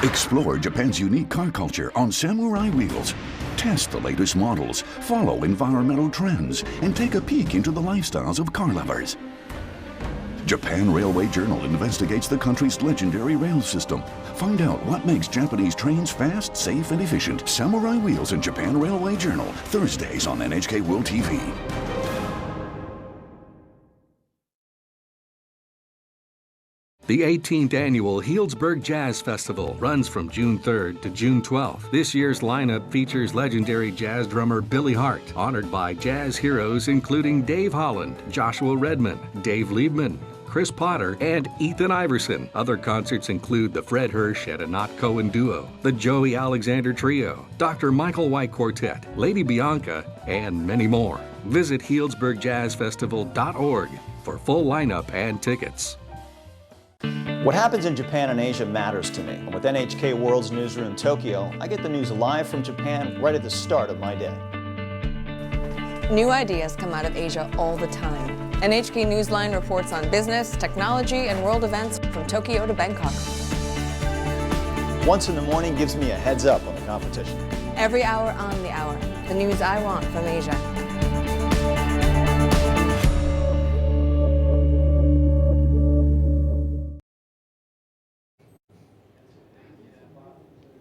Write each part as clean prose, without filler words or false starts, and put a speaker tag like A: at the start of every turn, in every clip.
A: Explore Japan's unique car culture on samurai wheels. Test the latest models, follow environmental trends, and take a peek into the lifestyles of car lovers. Japan Railway Journal investigates the country's legendary rail system. Find out what makes Japanese trains fast, safe, and efficient. Samurai Wheels in Japan Railway Journal, Thursdays on NHK World TV.
B: The 18th annual Healdsburg Jazz Festival runs from June 3rd to June 12th. This year's lineup features legendary jazz drummer Billy Hart, honored by jazz heroes including Dave Holland, Joshua Redman, Dave Liebman, Chris Potter, and Ethan Iverson. Other concerts include the Fred Hirsch and Anat Cohen Duo, the Joey Alexander Trio, Dr. Michael White Quartet, Lady Bianca, and many more. Visit HealdsburgJazzFestival.org for full lineup and tickets.
C: What happens in Japan and Asia matters to me. And with NHK World's newsroom in Tokyo, I get the news live from Japan right at the start of my day.
D: New ideas come out of Asia all the time. NHK Newsline reports on business, technology, and world events from Tokyo to Bangkok.
C: Once in the morning gives me a heads up on the competition.
D: Every hour on the hour, the news I want from Asia.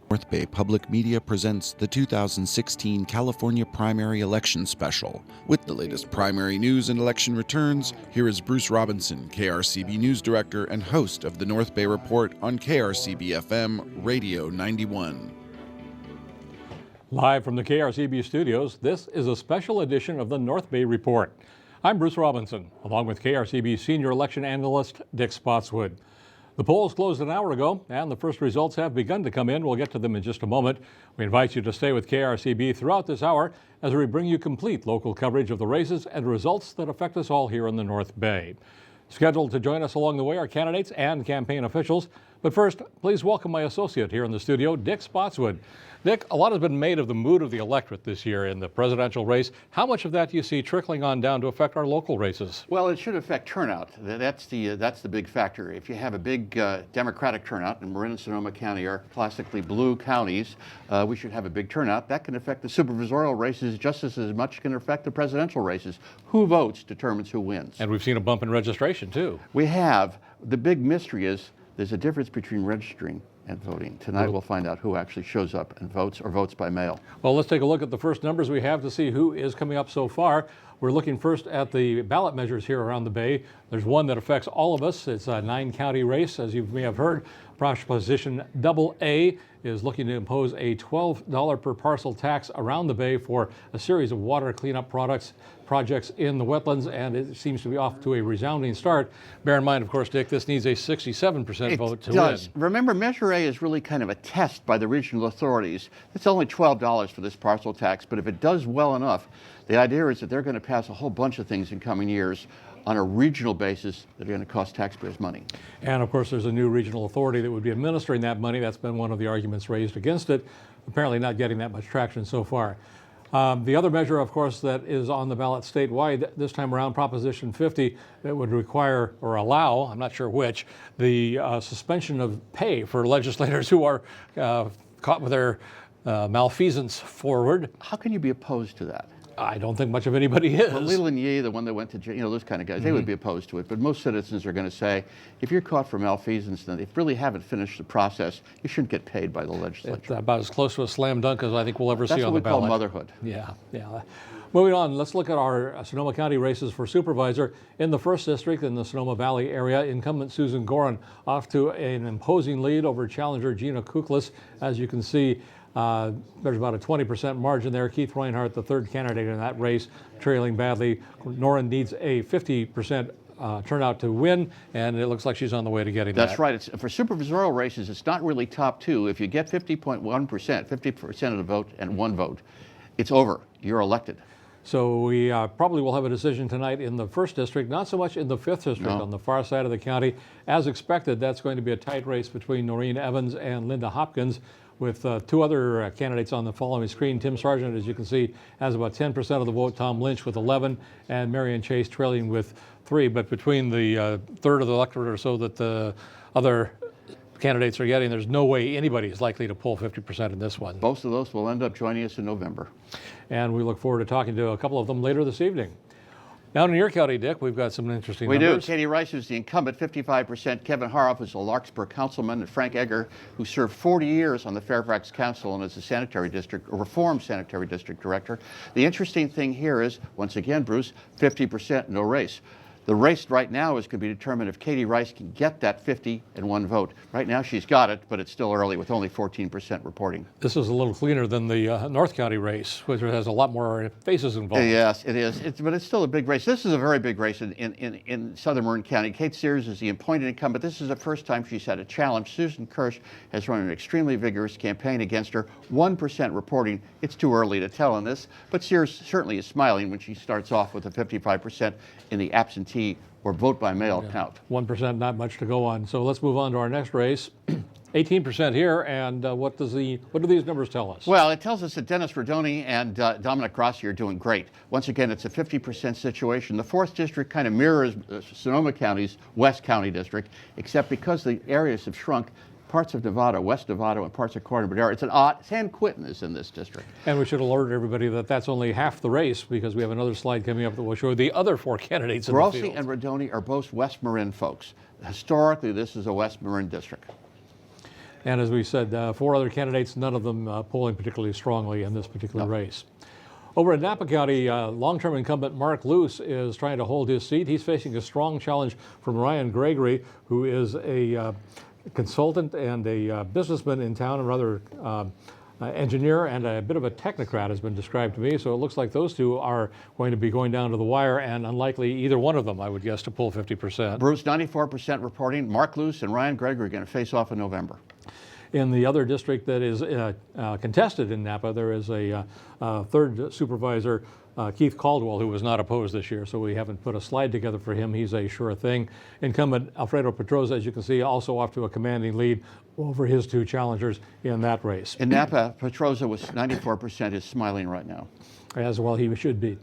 E: North Bay Public Media presents the 2016 California Primary Election Special. With the latest primary news and election returns, here is Bruce Robinson, KRCB News Director and host of the North Bay Report on KRCB FM Radio 91.
F: Live from the KRCB studios, this is a special edition of the North Bay Report. I'm Bruce Robinson, along with KRCB Senior Election Analyst Dick Spotswood. The polls closed an hour ago, and the first results have begun to come in. We'll get to them in just a moment. We invite you to stay with KRCB throughout this hour as we bring you complete local coverage of the races and results that affect us all here in the North Bay. Scheduled to join us along the way are candidates and campaign officials. But first, please welcome my associate here in the studio, Dick Spotswood. Dick, a lot has been made of the mood of the electorate this year in the presidential race. How much of that do you see trickling on down to affect our local races?
G: Well, it should affect turnout. That's the big factor. If you have a big Democratic turnout, and Marin and Sonoma County are classically blue counties, we should have a big turnout. That can affect the supervisorial races just as much can affect the presidential races. Who votes determines who wins.
F: And we've seen a bump in registration, too.
G: We have. The big mystery is there's a difference between registering and voting. Tonight we'll find out who actually shows up and votes or votes by mail.
F: Well, let's take a look at the first numbers we have to see who is coming up so far. We're looking first at the ballot measures here around the Bay. There's one that affects all of us. It's a 9-county race, as you may have heard. Proposition AA is looking to impose a $12 per parcel tax around the Bay for a series of water cleanup projects in the wetlands, and it seems to be off to a resounding start. Bear in mind, of course, Dick, this needs a 67% vote to win.
G: Remember, Measure A is really kind of a test by the regional authorities. It's only $12 for this parcel tax, but if it does well enough, the idea is that they're going to pass a whole bunch of things in coming years on a regional basis that are going to cost taxpayers money.
F: And of course, there's a new regional authority that would be administering that money. That's been one of the arguments raised against it. Apparently not getting that much traction so far. The other measure, of course, that is on the ballot statewide this time around, Proposition 50, that would require or allow, I'm not sure which, the suspension of pay for legislators who are caught with their malfeasance forward.
G: How can you be opposed to that?
F: I don't think much of anybody is.
G: Well, Leland Yee, the one that went to jail, those kind of guys, they would be opposed to it. But most citizens are going to say, if you're caught for malfeasance, then if you really haven't finished the process, you shouldn't get paid by the legislature.
F: It's about as close to a slam dunk as I think we'll ever see on the ballot.
G: That's what we call motherhood.
F: Yeah. Moving on, let's look at our Sonoma County races for supervisor. In the 1st District in the Sonoma Valley area, incumbent Susan Gorin off to an imposing lead over challenger Gina Kuklis. As you can see, there's about a 20% margin there. Keith Reinhardt, the third candidate in that race, trailing badly. Noren needs a 50% turnout to win, and it looks like she's on the way to getting that.
G: That's right. For supervisorial races, it's not really top two. If you get 50.1%, 50% of the vote and one vote, it's over. You're elected.
F: So we probably will have a decision tonight in the 1st District, not so much in the 5th District on the far side of the county. As expected, that's going to be a tight race between Noreen Evans and Linda Hopkins, with two other candidates on the following screen. Tim Sargent, as you can see, has about 10% of the vote. Tom Lynch with 11, and Marion Chase trailing with 3. But between the third of the electorate or so that the other candidates are getting, there's no way anybody is likely to pull 50% in this one.
G: Most of those will end up joining us in November.
F: And we look forward to talking to a couple of them later this evening. Down in your county, Dick, we've got some interesting numbers.
G: We do. Katie Rice is the incumbent, 55%. Kevin Haroff is a Larkspur councilman, and Frank Egger, who served 40 years on the Fairfax Council and is a sanitary district, or reform sanitary district director. The interesting thing here is, once again, Bruce, 50%, no race. The race right now is going to be determined if Katie Rice can get that 50 and 1 vote. Right now she's got it, but it's still early with only 14% reporting.
F: This is a little cleaner than the North County race, which has a lot more faces involved.
G: Yes, it is. But it's still a big race. This is a very big race in southern Marin County. Kate Sears is the appointed incumbent. This is the first time she's had a challenge. Susan Kirsch has run an extremely vigorous campaign against her. 1% reporting. It's too early to tell on this, but Sears certainly is smiling when she starts off with a 55% in the absentee or vote by mail count.
F: 1%, not much to go on. So let's move on to our next race. 18% here, and what do these numbers tell us?
G: Well, it tells us that Dennis Rodoni and Dominic Grassi are doing great. Once again, it's a 50% situation. The 4th district kind of mirrors Sonoma County's West County district, except because the areas have shrunk, parts of Nevada, West Nevada, and parts of Corona Madera. It's an odd. San Quentin is in this district.
F: And we should alert everybody that that's only half the race, because we have another slide coming up that will show the other 4 candidates in the field.
G: Grassi and Rodoni are both West Marin folks. Historically, this is a West Marin district.
F: And as we said, 4 other candidates, none of them polling particularly strongly in this particular race. Over in Napa County, long-term incumbent Mark Luce is trying to hold his seat. He's facing a strong challenge from Ryan Gregory, who is a consultant and a businessman in town, and rather engineer and a bit of a technocrat has been described to me. So it looks like those two are going to be going down to the wire, and unlikely either one of them, I would guess, to pull 50%.
G: Bruce, 94% reporting. Mark Luce and Ryan Gregory are going to face off in November.
F: In the other district that is contested in Napa, there is a third supervisor, Keith Caldwell, who was not opposed this year, so we haven't put a slide together for him. He's a sure thing. Incumbent Alfredo Petroza, as you can see, also off to a commanding lead over his 2 challengers in that race.
G: In Napa, Petroza was 94%, is smiling right now.
F: As well he should be.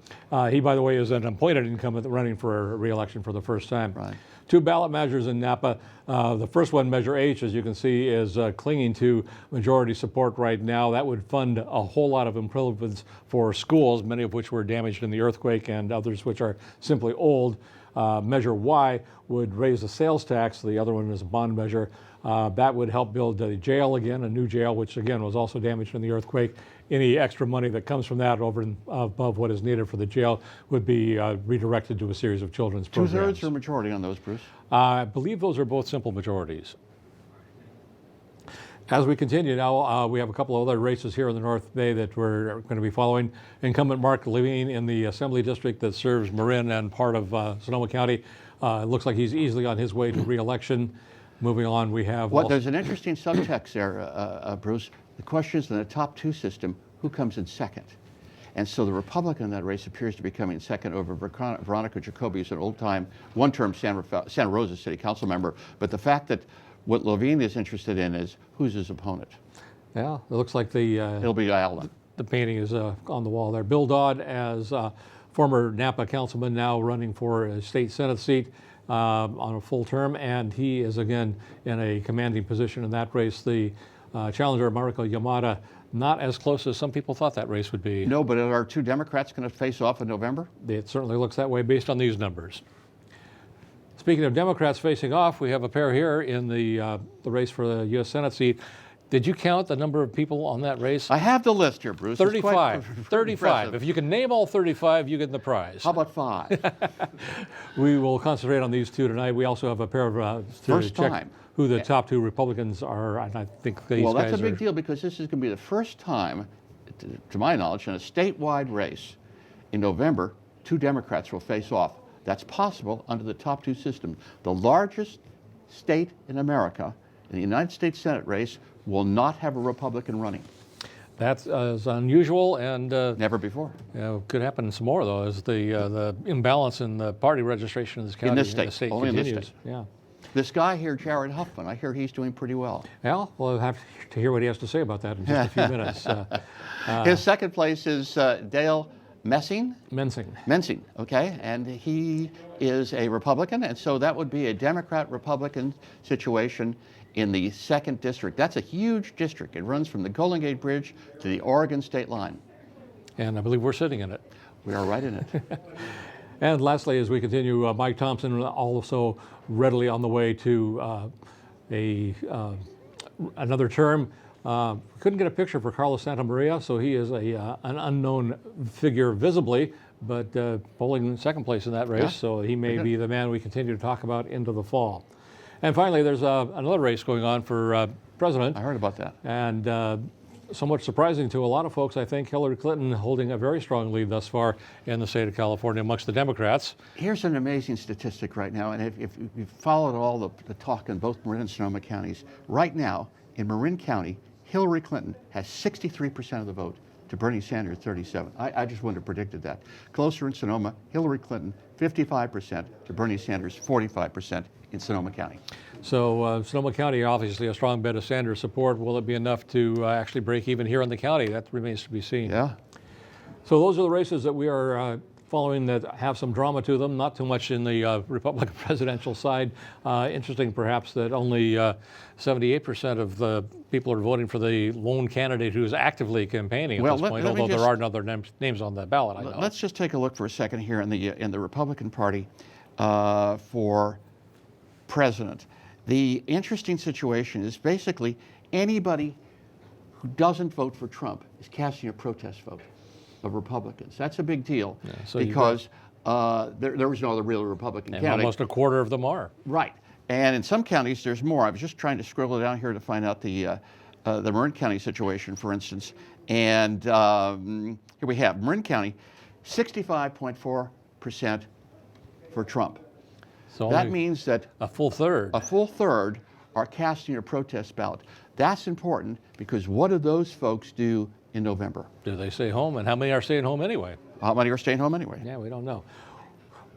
F: He, by the way, is an appointed incumbent running for re-election for the first time.
G: Right.
F: 2 ballot measures in Napa. The first one, Measure H, as you can see, is clinging to majority support right now. That would fund a whole lot of improvements for schools, many of which were damaged in the earthquake and others which are simply old. Measure Y would raise the sales tax. The other one is a bond measure. That would help build a jail again, a new jail, which again was also damaged in the earthquake. Any extra money that comes from that over and above what is needed for the jail would be redirected to a series of children's programs.
G: 2/3 or majority on those, Bruce?
F: I believe those are both simple majorities. As we continue now, we have a couple of other races here in the North Bay that we're going to be following. Incumbent Mark Levine in the Assembly District that serves Marin and part of Sonoma County. It looks like he's easily on his way to re-election. Moving on, we have...
G: Well, there's an interesting subtext there, Bruce. The question is, in the top 2 system, who comes in second? And so the Republican in that race appears to be coming second over Veronica Jacoby, who's an old-time, one-term Santa Rosa City Council member. But the fact that what Levine is interested in is who's his opponent.
F: Yeah, it looks like the...
G: It'll be Allen.
F: The painting is on the wall there. Bill Dodd, as former Napa councilman, now running for a state Senate seat on a full term, and he is again in a commanding position in that race. The challenger, Mariko Yamada, not as close as some people thought that race would be.
G: No, but are 2 Democrats going to face off in November?
F: It certainly looks that way based on these numbers. Speaking of Democrats facing off, we have a pair here in the race for the U.S. Senate seat. Did you count the number of people on that race?
G: I have the list here, Bruce.
F: 35. 35.
G: Impressive.
F: If you can name all 35, you get the prize.
G: How about 5?
F: We will concentrate on these 2 tonight. We also have a pair of
G: First
F: check
G: time.
F: Who the top 2 Republicans are, and I think these guys are...
G: Well, that's a big deal, because this is going to be the first time, to my knowledge, in a statewide race in November, 2 Democrats will face off. That's possible under the top 2 system. The largest state in America, in the United States Senate race, will not have a Republican running.
F: That's unusual, and
G: never before.
F: Could happen some more, though, as the imbalance in the party registration in this county,
G: in this state, only
F: continues.
G: in this state.
F: Yeah.
G: This guy here, Jared Huffman, I hear he's doing pretty well.
F: Well, we'll have to hear what he has to say about that in just a few minutes.
G: His second place is Dale Mensing, okay, and he is a Republican, and so that would be a Democrat-Republican situation in the 2nd District. That's a huge district. It runs from the Golden Gate Bridge to the Oregon state line.
F: And I believe we're sitting in it.
G: We are right in it.
F: And lastly, as we continue, Mike Thompson also readily on the way to another term. Couldn't get a picture for Carlos Santamaria, so he is an unknown figure visibly, but polling in 2nd place in that race, so he may be the man we continue to talk about into the fall. And finally, there's another race going on for president.
G: I heard about that.
F: And somewhat surprising to a lot of folks, I think, Hillary Clinton holding a very strong lead thus far in the state of California amongst the Democrats.
G: Here's an amazing statistic right now, and if you've followed all the talk in both Marin and Sonoma counties, right now in Marin County, Hillary Clinton has 63% of the vote to Bernie Sanders 37. I just wouldn't have predicted that. Closer in Sonoma, Hillary Clinton 55% to Bernie Sanders 45% in Sonoma County.
F: So Sonoma County, obviously a strong bet of Sanders support. Will it be enough to actually break even here in the county? That remains to be seen.
G: Yeah.
F: So those are the races that we are following that have some drama to them, not too much in the Republican presidential side. Interesting perhaps that only 78% of the people are voting for the lone candidate who is actively campaigning at this point, although there are other names on the ballot, I know.
G: Let's just take a look for a second here in the Republican Party for president. The interesting situation is basically anybody who doesn't vote for Trump is casting a protest vote of Republicans. That's a big deal because there was no other real Republican candidate.
F: Almost a quarter of them are.
G: Right. And in some counties, there's more. I was just trying to scribble down here to find out the Marin County situation, for instance. And here we have Marin County, 65.4% for Trump.
F: So
G: that means that
F: a full third
G: are casting a protest ballot. That's important because what do those folks do in November?
F: Do they stay home? And how many are staying home anyway?
G: How many are staying home anyway?
F: Yeah, we don't know.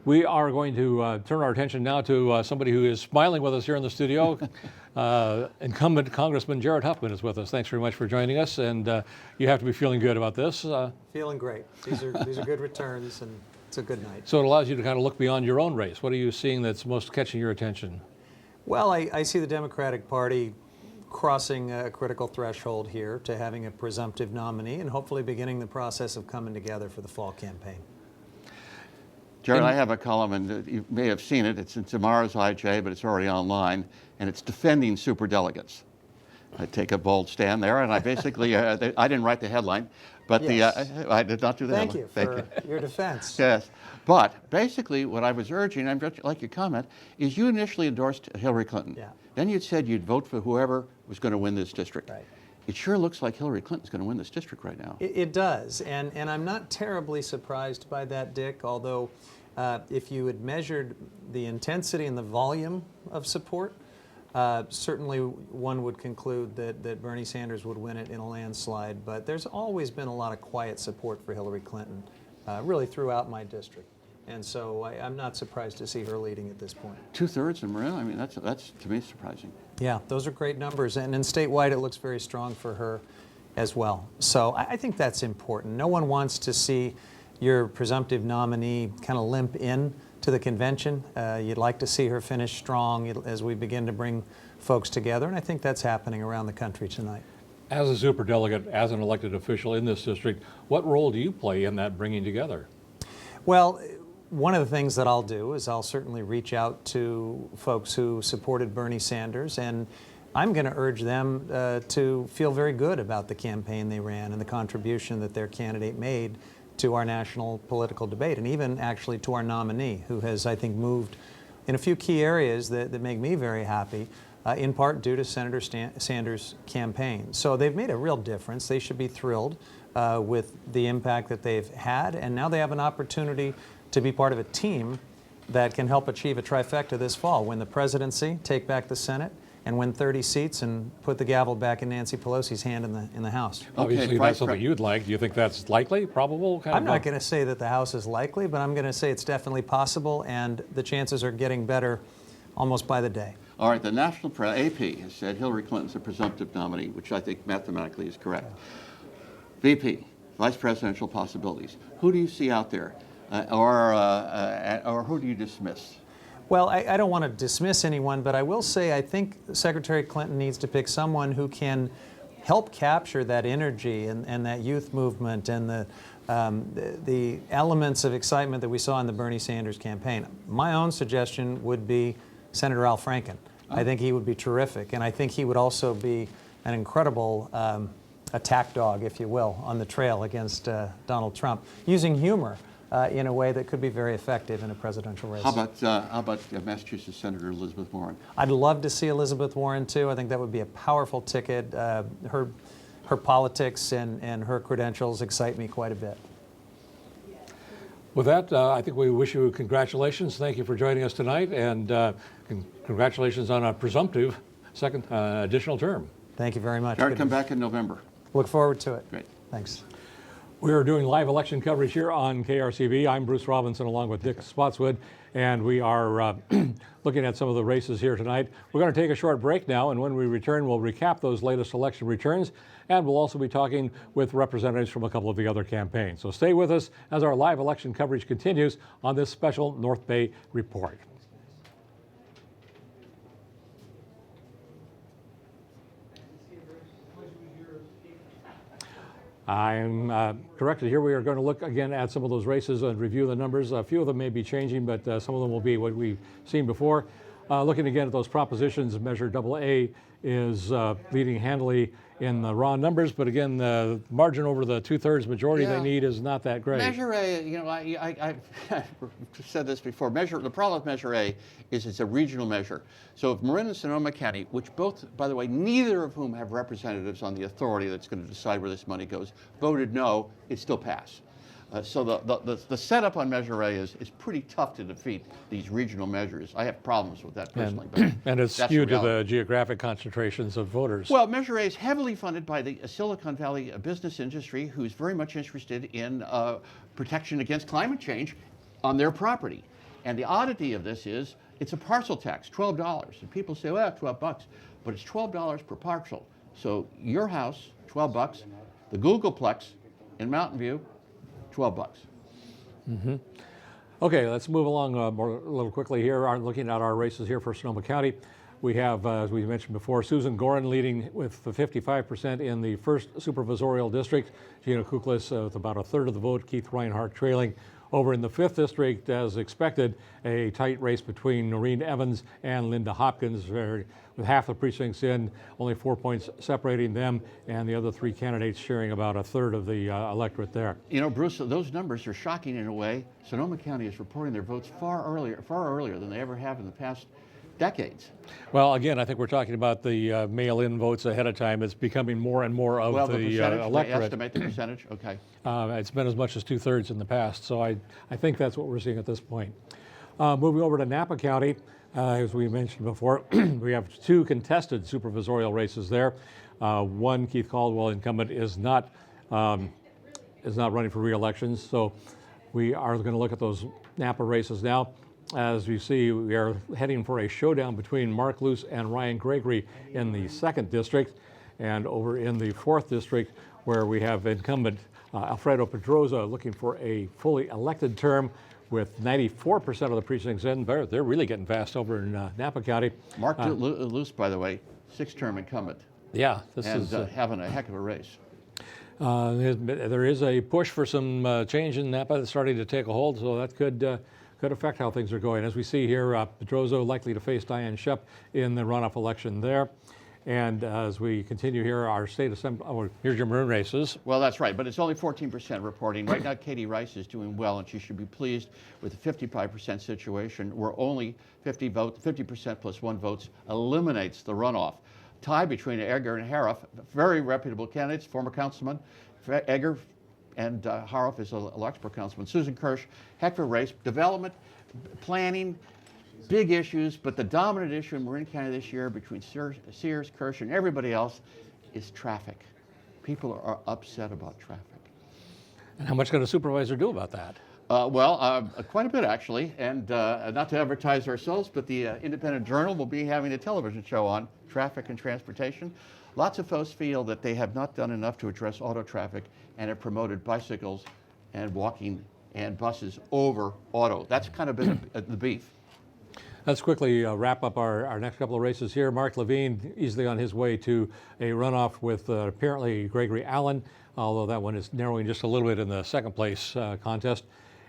F: We are going to turn our attention now to somebody who is smiling with us here in the studio. Incumbent Congressman Jared Huffman is with us. Thanks very much for joining us, and you have to be feeling good about this.
H: Feeling great. These are good returns, and it's a good night.
F: So it allows you to kind of look beyond your own race. What are you seeing that's most catching your attention?
H: Well, I see the Democratic Party crossing a critical threshold here to having a presumptive nominee and hopefully beginning the process of coming together for the fall campaign.
G: Jared, I have a column, and you may have seen it. It's in tomorrow's IJ, but it's already online, and it's defending superdelegates. I take a bold stand there, and I basically, I didn't write the headline, but
H: yes.
G: I did not do the
H: Thank
G: headline.
H: Thank you for your defense.
G: Yes, but basically what I was urging, I'd like your comment, is you initially endorsed Hillary Clinton.
H: Yeah.
G: Then you'd said you'd vote for whoever was going to win this district.
H: Right.
G: It sure looks like Hillary Clinton's going to win this district right now.
H: It does, and I'm not terribly surprised by that, Dick, although if you had measured the intensity and the volume of support, certainly one would conclude that Bernie Sanders would win it in a landslide, but there's always been a lot of quiet support for Hillary Clinton, really throughout my district. And so I'm not surprised to see her leading at this point.
G: 2/3 in Marin, I mean, that's to me surprising.
H: Yeah, those are great numbers, and in statewide it looks very strong for her as well. So I think that's important. No one wants to see your presumptive nominee kind of limp in to the convention. You'd like to see her finish strong as we begin to bring folks together, and I think that's happening around the country tonight.
F: As a superdelegate, as an elected official in this district, what role do you play in that bringing together?
H: Well, one of the things that I'll do is I'll certainly reach out to folks who supported Bernie Sanders, and I'm going to urge them to feel very good about the campaign they ran and the contribution that their candidate made to our national political debate, and even actually to our nominee, who has, I think, moved in a few key areas that make me very happy, in part due to Senator Sanders' campaign. So they've made a real difference. They should be thrilled with the impact that they've had, and now they have an opportunity to be part of a team that can help achieve a trifecta this fall: win the presidency, take back the Senate, and win 30 seats and put the gavel back in Nancy Pelosi's hand in the House.
F: Obviously, that's something you'd like. Do you think that's likely, probable?
H: I'm not going to say that the House is likely, but I'm going to say it's definitely possible, and the chances are getting better almost by the day.
G: All right, the National AP has said Hillary Clinton's a presumptive nominee, which I think mathematically is correct. VP, vice presidential possibilities. Who do you see out there, or who do you dismiss?
H: Well, I don't want to dismiss anyone, but I will say I think Secretary Clinton needs to pick someone who can help capture that energy and that youth movement and the elements of excitement that we saw in the Bernie Sanders campaign. My own suggestion would be Senator Al Franken. I think he would be terrific, and I think he would also be an incredible attack dog, if you will, on the trail against Donald Trump, using humor in a way that could be very effective in a presidential race.
G: How about Massachusetts Senator Elizabeth Warren?
H: I'd love to see Elizabeth Warren too. I think that would be a powerful ticket. Her politics and her credentials excite me quite a bit.
F: With that, I think we wish you congratulations. Thank you for joining us tonight, and congratulations on a presumptive second additional term.
H: Thank you very much.
G: Jared, come back in November.
H: Look forward to it.
G: Great.
H: Thanks.
F: We are doing live election coverage here on KRCB. I'm Bruce Robinson along with Dick Spotswood, and we are looking at some of the races here tonight. We're going to take a short break now, and when we return, we'll recap those latest election returns, and we'll also be talking with representatives from a couple of the other campaigns. So stay with us as our live election coverage continues on this special North Bay report. I'm corrected here. We are going to look again at some of those races and review the numbers. A few of them may be changing, but some of them will be what we've seen before. Looking again at those propositions, Measure AA is leading handily in the raw numbers, but again, the margin over the 2/3 majority they need is not that great.
G: Measure A, you know, I've said this before. The problem with Measure A is it's a regional measure. So if Marin and Sonoma County, which both, by the way, neither of whom have representatives on the authority that's going to decide where this money goes, voted no, it still passed. So the setup on Measure A is pretty tough to defeat these regional measures. I have problems with that personally.
F: And it's skewed to the geographic concentrations of voters.
G: Well, Measure A is heavily funded by the Silicon Valley business industry, who's very much interested in protection against climate change on their property. And the oddity of this is it's a parcel tax, $12. And people say, well, $12, but it's $12 per parcel. So your house, $12. The Googleplex in Mountain View, $12.
F: Mm-hmm. Okay, let's move along a little quickly here. Looking at our races here for Sonoma County, we have, as we mentioned before, Susan Gorin leading with the 55% in the first supervisorial district. Gina Kuklis with about 1/3 of the vote. Keith Reinhardt trailing. Over in the 5th district, as expected, a tight race between Noreen Evans and Linda Hopkins, with half the precincts in, only 4 points separating them, and the other 3 candidates sharing about 1/3 of the electorate there.
G: You know, Bruce, those numbers are shocking in a way. Sonoma County is reporting their votes far earlier than they ever have in the past decades.
F: Well, again, I think we're talking about the mail-in votes ahead of time. It's becoming more and more of the electorate.
G: Estimate the percentage? Okay.
F: It's been as much as 2/3 in the past, so I think that's what we're seeing at this point. Moving over to Napa County, as we mentioned before, we have 2 contested supervisorial races there. One, Keith Caldwell, incumbent, is not running for re-election, so we are going to look at those Napa races now. As you see, we are heading for a showdown between Mark Luce and Ryan Gregory in the 2nd district, and over in the 4th district, where we have incumbent Alfredo Pedroza looking for a fully elected term with 94% of the precincts in. They're really getting fast over in Napa County.
G: Mark Luce, by the way, 6th-term incumbent.
F: Yeah,
G: this is having a heck of a race.
F: There is a push for some change in Napa that's starting to take a hold, so that could affect how things are going. As we see here, Pedroza likely to face Diane Shep in the runoff election there. And as we continue here, our state assembly, here's your Maroon races.
G: Well, that's right, but it's only 14% reporting. Right now, Katie Rice is doing well, and she should be pleased with the 55% situation, where only 50% plus 1 votes eliminates the runoff. Tie between Egger and Haroff, very reputable candidates, former councilman. Egger and Haroff is a Larkspur councilman. Susan Kirsch, heck of a race. Development, planning, big issues, but the dominant issue in Marin County this year between Sears, Kirsch, and everybody else is traffic. People are upset about traffic.
F: And how much can a supervisor do about that?
G: Quite a bit, actually. And not to advertise ourselves, but the Independent Journal will be having a television show on traffic and transportation. Lots of folks feel that they have not done enough to address auto traffic and have promoted bicycles and walking and buses over auto. That's kind of been the beef.
F: Let's quickly wrap up our next couple of races here. Mark Levine easily on his way to a runoff with apparently Gregory Allen, although that one is narrowing just a little bit in the second place contest.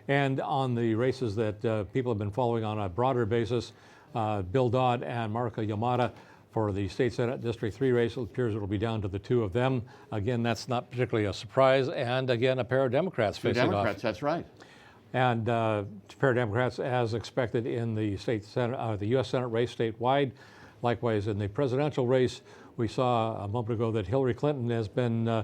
F: And on the races that people have been following on a broader basis, Bill Dodd and Marika Yamada for the State Senate District 3 race. It appears it will be down to the two of them. Again, that's not particularly a surprise. And again, a pair of Democrats facing off.
G: Democrats, that's right.
F: And a pair of Democrats, as expected in the state Senate, the U.S. Senate race statewide. Likewise, in the presidential race, we saw a moment ago that Hillary Clinton has been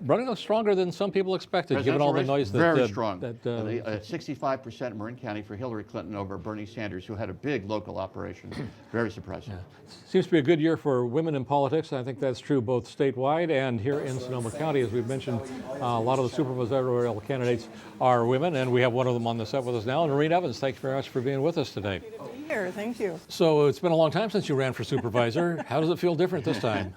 F: running stronger than some people expected, given all the noise that...
G: Very strong. 65% in Marin County for Hillary Clinton over Bernie Sanders, who had a big local operation. Very surprising.
F: Yeah. Seems to be a good year for women in politics. I think that's true both statewide and here in Sonoma County. As we've mentioned, a lot of the supervisorial candidates are women, and we have one of them on the set with us now. And Noreen Evans, thank you very much for being with us today.
I: Here, thank you.
F: So it's been a long time since you ran for supervisor. How does it feel different this time?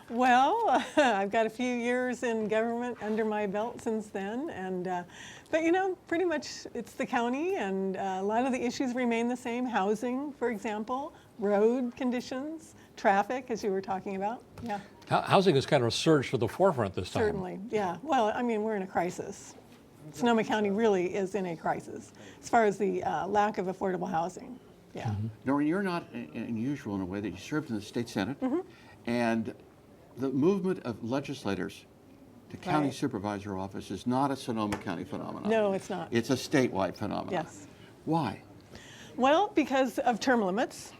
I: Well, I've got a few years in government under my belt since then, and but you know, pretty much it's the county, and a lot of the issues remain the same. Housing, for example, road conditions, traffic, as you were talking about. Yeah.
F: Housing has kind of surged to the forefront this time.
I: Certainly, yeah. Well, I mean, we're in a crisis. Sonoma County really is in a crisis as far as the lack of affordable housing. Yeah.
G: Mm-hmm. Noreen, you're not unusual in a way that you served in the state senate, and the movement of legislators to county supervisor office is not a Sonoma County phenomenon.
I: No, it's not.
G: It's a statewide phenomenon.
I: Yes.
G: Why?
I: Well, because of term limits.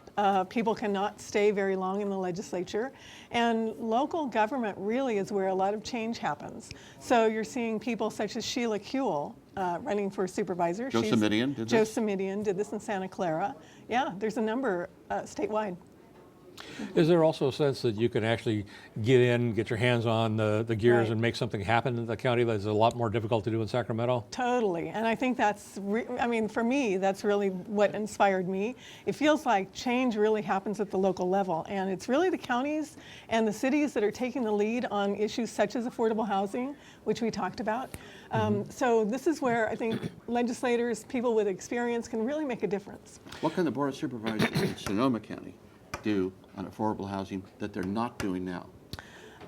I: People cannot stay very long in the legislature, and local government really is where a lot of change happens. So you're seeing people such as Sheila Kuehl running for supervisor.
G: Joe Simidian did this?
I: Joe Simidian did this in Santa Clara. Yeah, there's a number statewide.
F: Is there also a sense that you can actually get in, get your hands on the gears and make something happen in the county that's a lot more difficult to do in Sacramento?
I: Totally, and I think that's, I mean, for me, that's really what inspired me. It feels like change really happens at the local level, and it's really the counties and the cities that are taking the lead on issues such as affordable housing, which we talked about. So this is where I think legislators, people with experience, can really make a difference.
G: What can the Board of Supervisors in Sonoma County do on affordable housing that they're not doing now?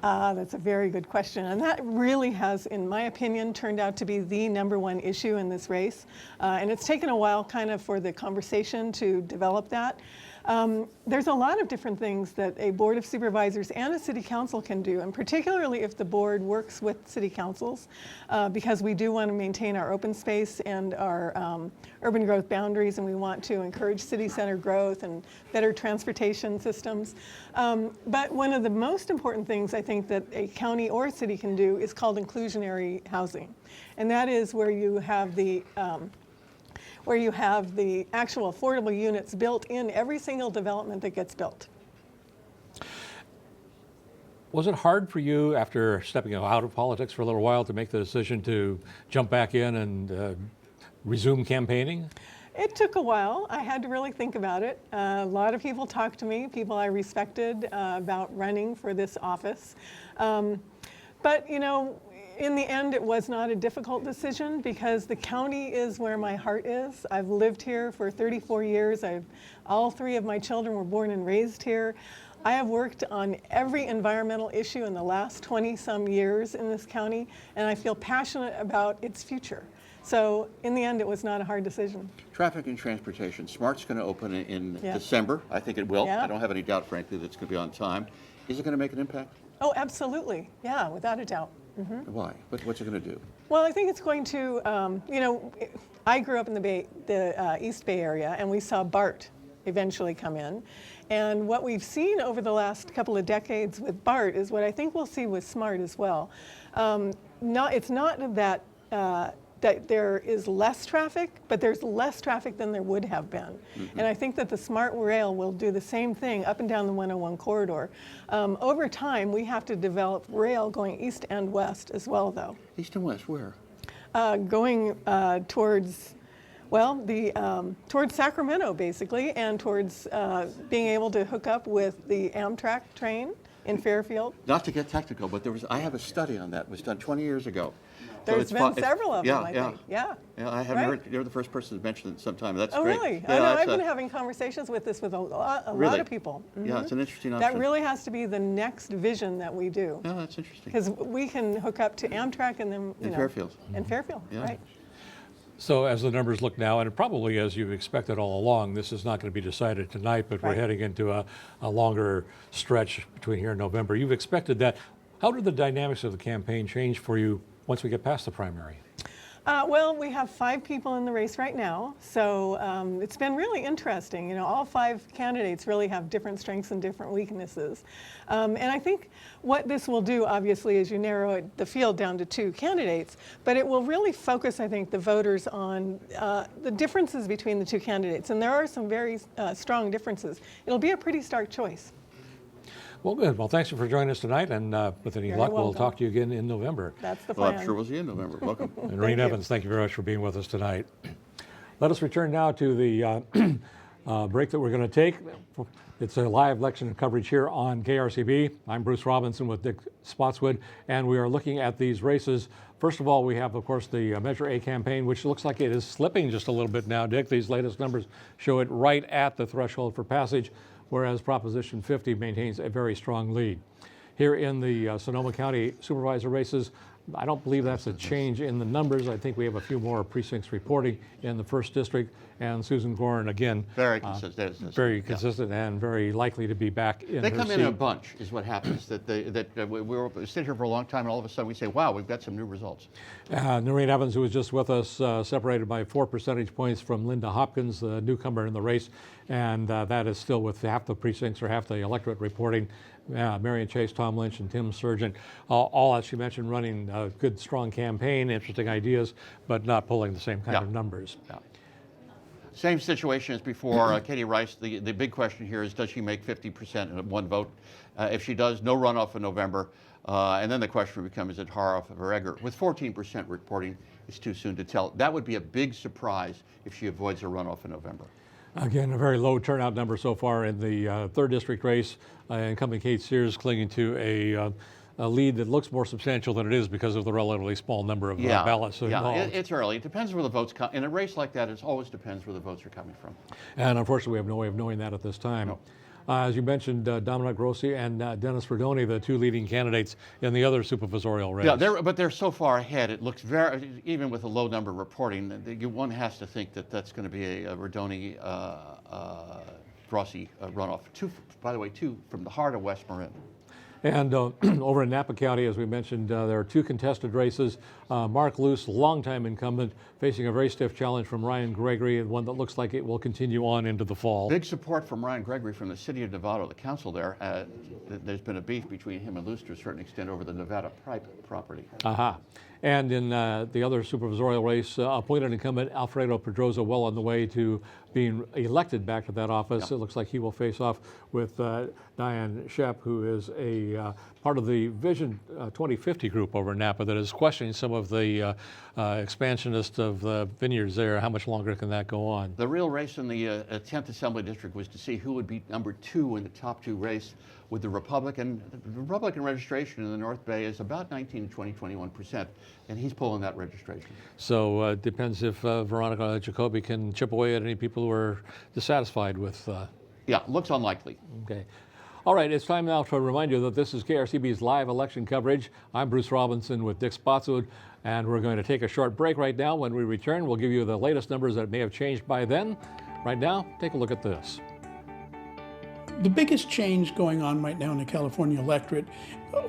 I: That's a very good question, and that really has, in my opinion, turned out to be the #1 issue in this race. And it's taken a while kind of for the conversation to develop that. There's a lot of different things that a Board of Supervisors and a City Council can do, and particularly if the board works with City Councils, because we do want to maintain our open space and our urban growth boundaries, and we want to encourage city center growth and better transportation systems. But one of the most important things I think that a county or a city can do is called inclusionary housing, and that is where you have the actual affordable units built in every single development that gets built.
F: Was it hard for you, after stepping out of politics for a little while, to make the decision to jump back in and resume campaigning?
I: It took a while. I had to really think about it. A lot of people talked to me, people I respected, about running for this office. But, you know, in the end, it was not a difficult decision because the county is where my heart is. I've lived here for 34 years. All 3 of my children were born and raised here. I have worked on every environmental issue in the last 20-some years in this county, and I feel passionate about its future. So in the end, it was not a hard decision.
G: Traffic and transportation. SMART's going to open in December. I think it will.
I: Yeah.
G: I don't have any doubt, frankly, that it's going to be on time. Is it going to make an impact?
I: Oh, absolutely. Yeah, without a doubt.
G: Why? What's it going to do?
I: Well, I think it's going to, you know, I grew up in the East Bay area, and we saw BART eventually come in. And what we've seen over the last couple of decades with BART is what I think we'll see with SMART as well. It's not that that there is less traffic, but there's less traffic than there would have been. And I think that the SMART rail will do the same thing up and down the 101 corridor. Over time, we have to develop rail going east and west as well, though.
G: East and west, where?
I: Going towards, well, towards Sacramento, basically, and towards being able to hook up with the Amtrak train in Fairfield.
G: Not to get technical, but I have a study on that. It was done 20 years ago.
I: There's been several of them, I think.
G: Yeah, I haven't heard. You're the first person to mention it in some time. That's great.
I: Really?
G: Yeah,
I: I know, I've been having conversations with this with a lot of people.
G: Yeah, it's an interesting option.
I: That really has to be the next vision that we do.
G: Yeah, that's interesting.
I: Because we can hook up to Amtrak and then,
G: in Fairfield.
I: And Fairfield, right.
F: So as the numbers look now, and probably as you expected all along, this is not going to be decided tonight, but we're heading into a longer stretch between here and November. You've expected that. How did the dynamics of the campaign change for you once we get past the primary?
I: Well, we have 5 people in the race right now, so it's been really interesting. You know, all 5 candidates really have different strengths and different weaknesses. And I think what this will do, obviously, is you narrow the field down to 2 candidates, but it will really focus, I think, the voters on the differences between the 2 candidates. And there are some very strong differences. It'll be a pretty stark choice.
F: Well, good. Well, thanks for joining us tonight, and with any luck, we'll talk to you again in November.
I: That's the plan.
G: Well, I'm sure we'll see you in November. Welcome.
F: And Reen Evans, thank you very much for being with us tonight. Let us return now to the break that we're going to take. It's a live election coverage here on KRCB. I'm Bruce Robinson with Dick Spotswood, and we are looking at these races. First of all, we have, of course, the Measure A campaign, which looks like it is slipping just a little bit now, Dick. These latest numbers show it right at the threshold for passage, whereas Proposition 50 maintains a very strong lead. Here in the Sonoma County supervisor races, I don't believe that's a change in the numbers. I think we have a few more precincts reporting in the 1st District, and Susan Gorin, again,
G: very consistent.
F: Very consistent and very likely to be back in her seat.
G: They come in a bunch, is what happens. We were sitting here for a long time, and all of a sudden we say, wow, we've got some new results.
F: Noreen Evans, who was just with us, separated by 4 percentage points from Linda Hopkins, the newcomer in the race, and that is still with half the precincts or half the electorate reporting. Marion Chase, Tom Lynch, and Tim Surgeon, all, as she mentioned, running a good, strong campaign, interesting ideas, but not pulling the same kind of numbers.
G: Yeah. Same situation as before. Katie Rice, the big question here is, does she make 50% in one vote? If she does, no runoff in November. And then the question becomes, is it Haroff or Egger? With 14% reporting, it's too soon to tell. That would be a big surprise if she avoids a runoff in November.
F: Again, a very low turnout number so far in the 3rd District race. Incumbent Kate Sears clinging to a lead that looks more substantial than it is because of the relatively small number of ballots involved.
G: It's early. It depends where the votes come. In a race like that, it always depends where the votes are coming from.
F: And unfortunately, we have no way of knowing that at this time.
G: No.
F: As you mentioned, Dominic Rossi and Dennis Verdoni, the 2 leading candidates in the other supervisorial race.
G: Yeah, but they're so far ahead. It looks very, even with a low number reporting, one has to think that that's going to be a Verdoni Rossi runoff. 2, by the way, 2 from the heart of West Marin.
F: And over in Napa County, as we mentioned, there are 2 contested races. Mark Luce, longtime incumbent, facing a very stiff challenge from Ryan Gregory, and one that looks like it will continue on into the fall.
G: Big support from Ryan Gregory from the city of Nevada, the council there. There's been a beef between him and Luce to a certain extent over the Nevada property.
F: And in the other supervisorial race, appointed incumbent Alfredo Pedroza well on the way to being elected back to that office. It looks like he will face off with Diane Shep, who is a part of the Vision 2050 group over in Napa that is questioning some of the expansionist of the vineyards there. How much longer can that go on?
G: The real race in the 10th Assembly District was to see who would be number 2 in the top 2 race with the Republican. The Republican registration in the North Bay is about 19 to 21%, and he's pulling that registration.
F: So it depends if Veronica Jacoby can chip away at any people who are dissatisfied with.
G: Yeah, looks unlikely.
F: Okay. All right, it's time now to remind you that this is KRCB's live election coverage. I'm Bruce Robinson with Dick Spotswood, and we're going to take a short break right now. When we return, we'll give you the latest numbers that may have changed by then. Right now, take a look at this.
J: The biggest change going on right now in the California electorate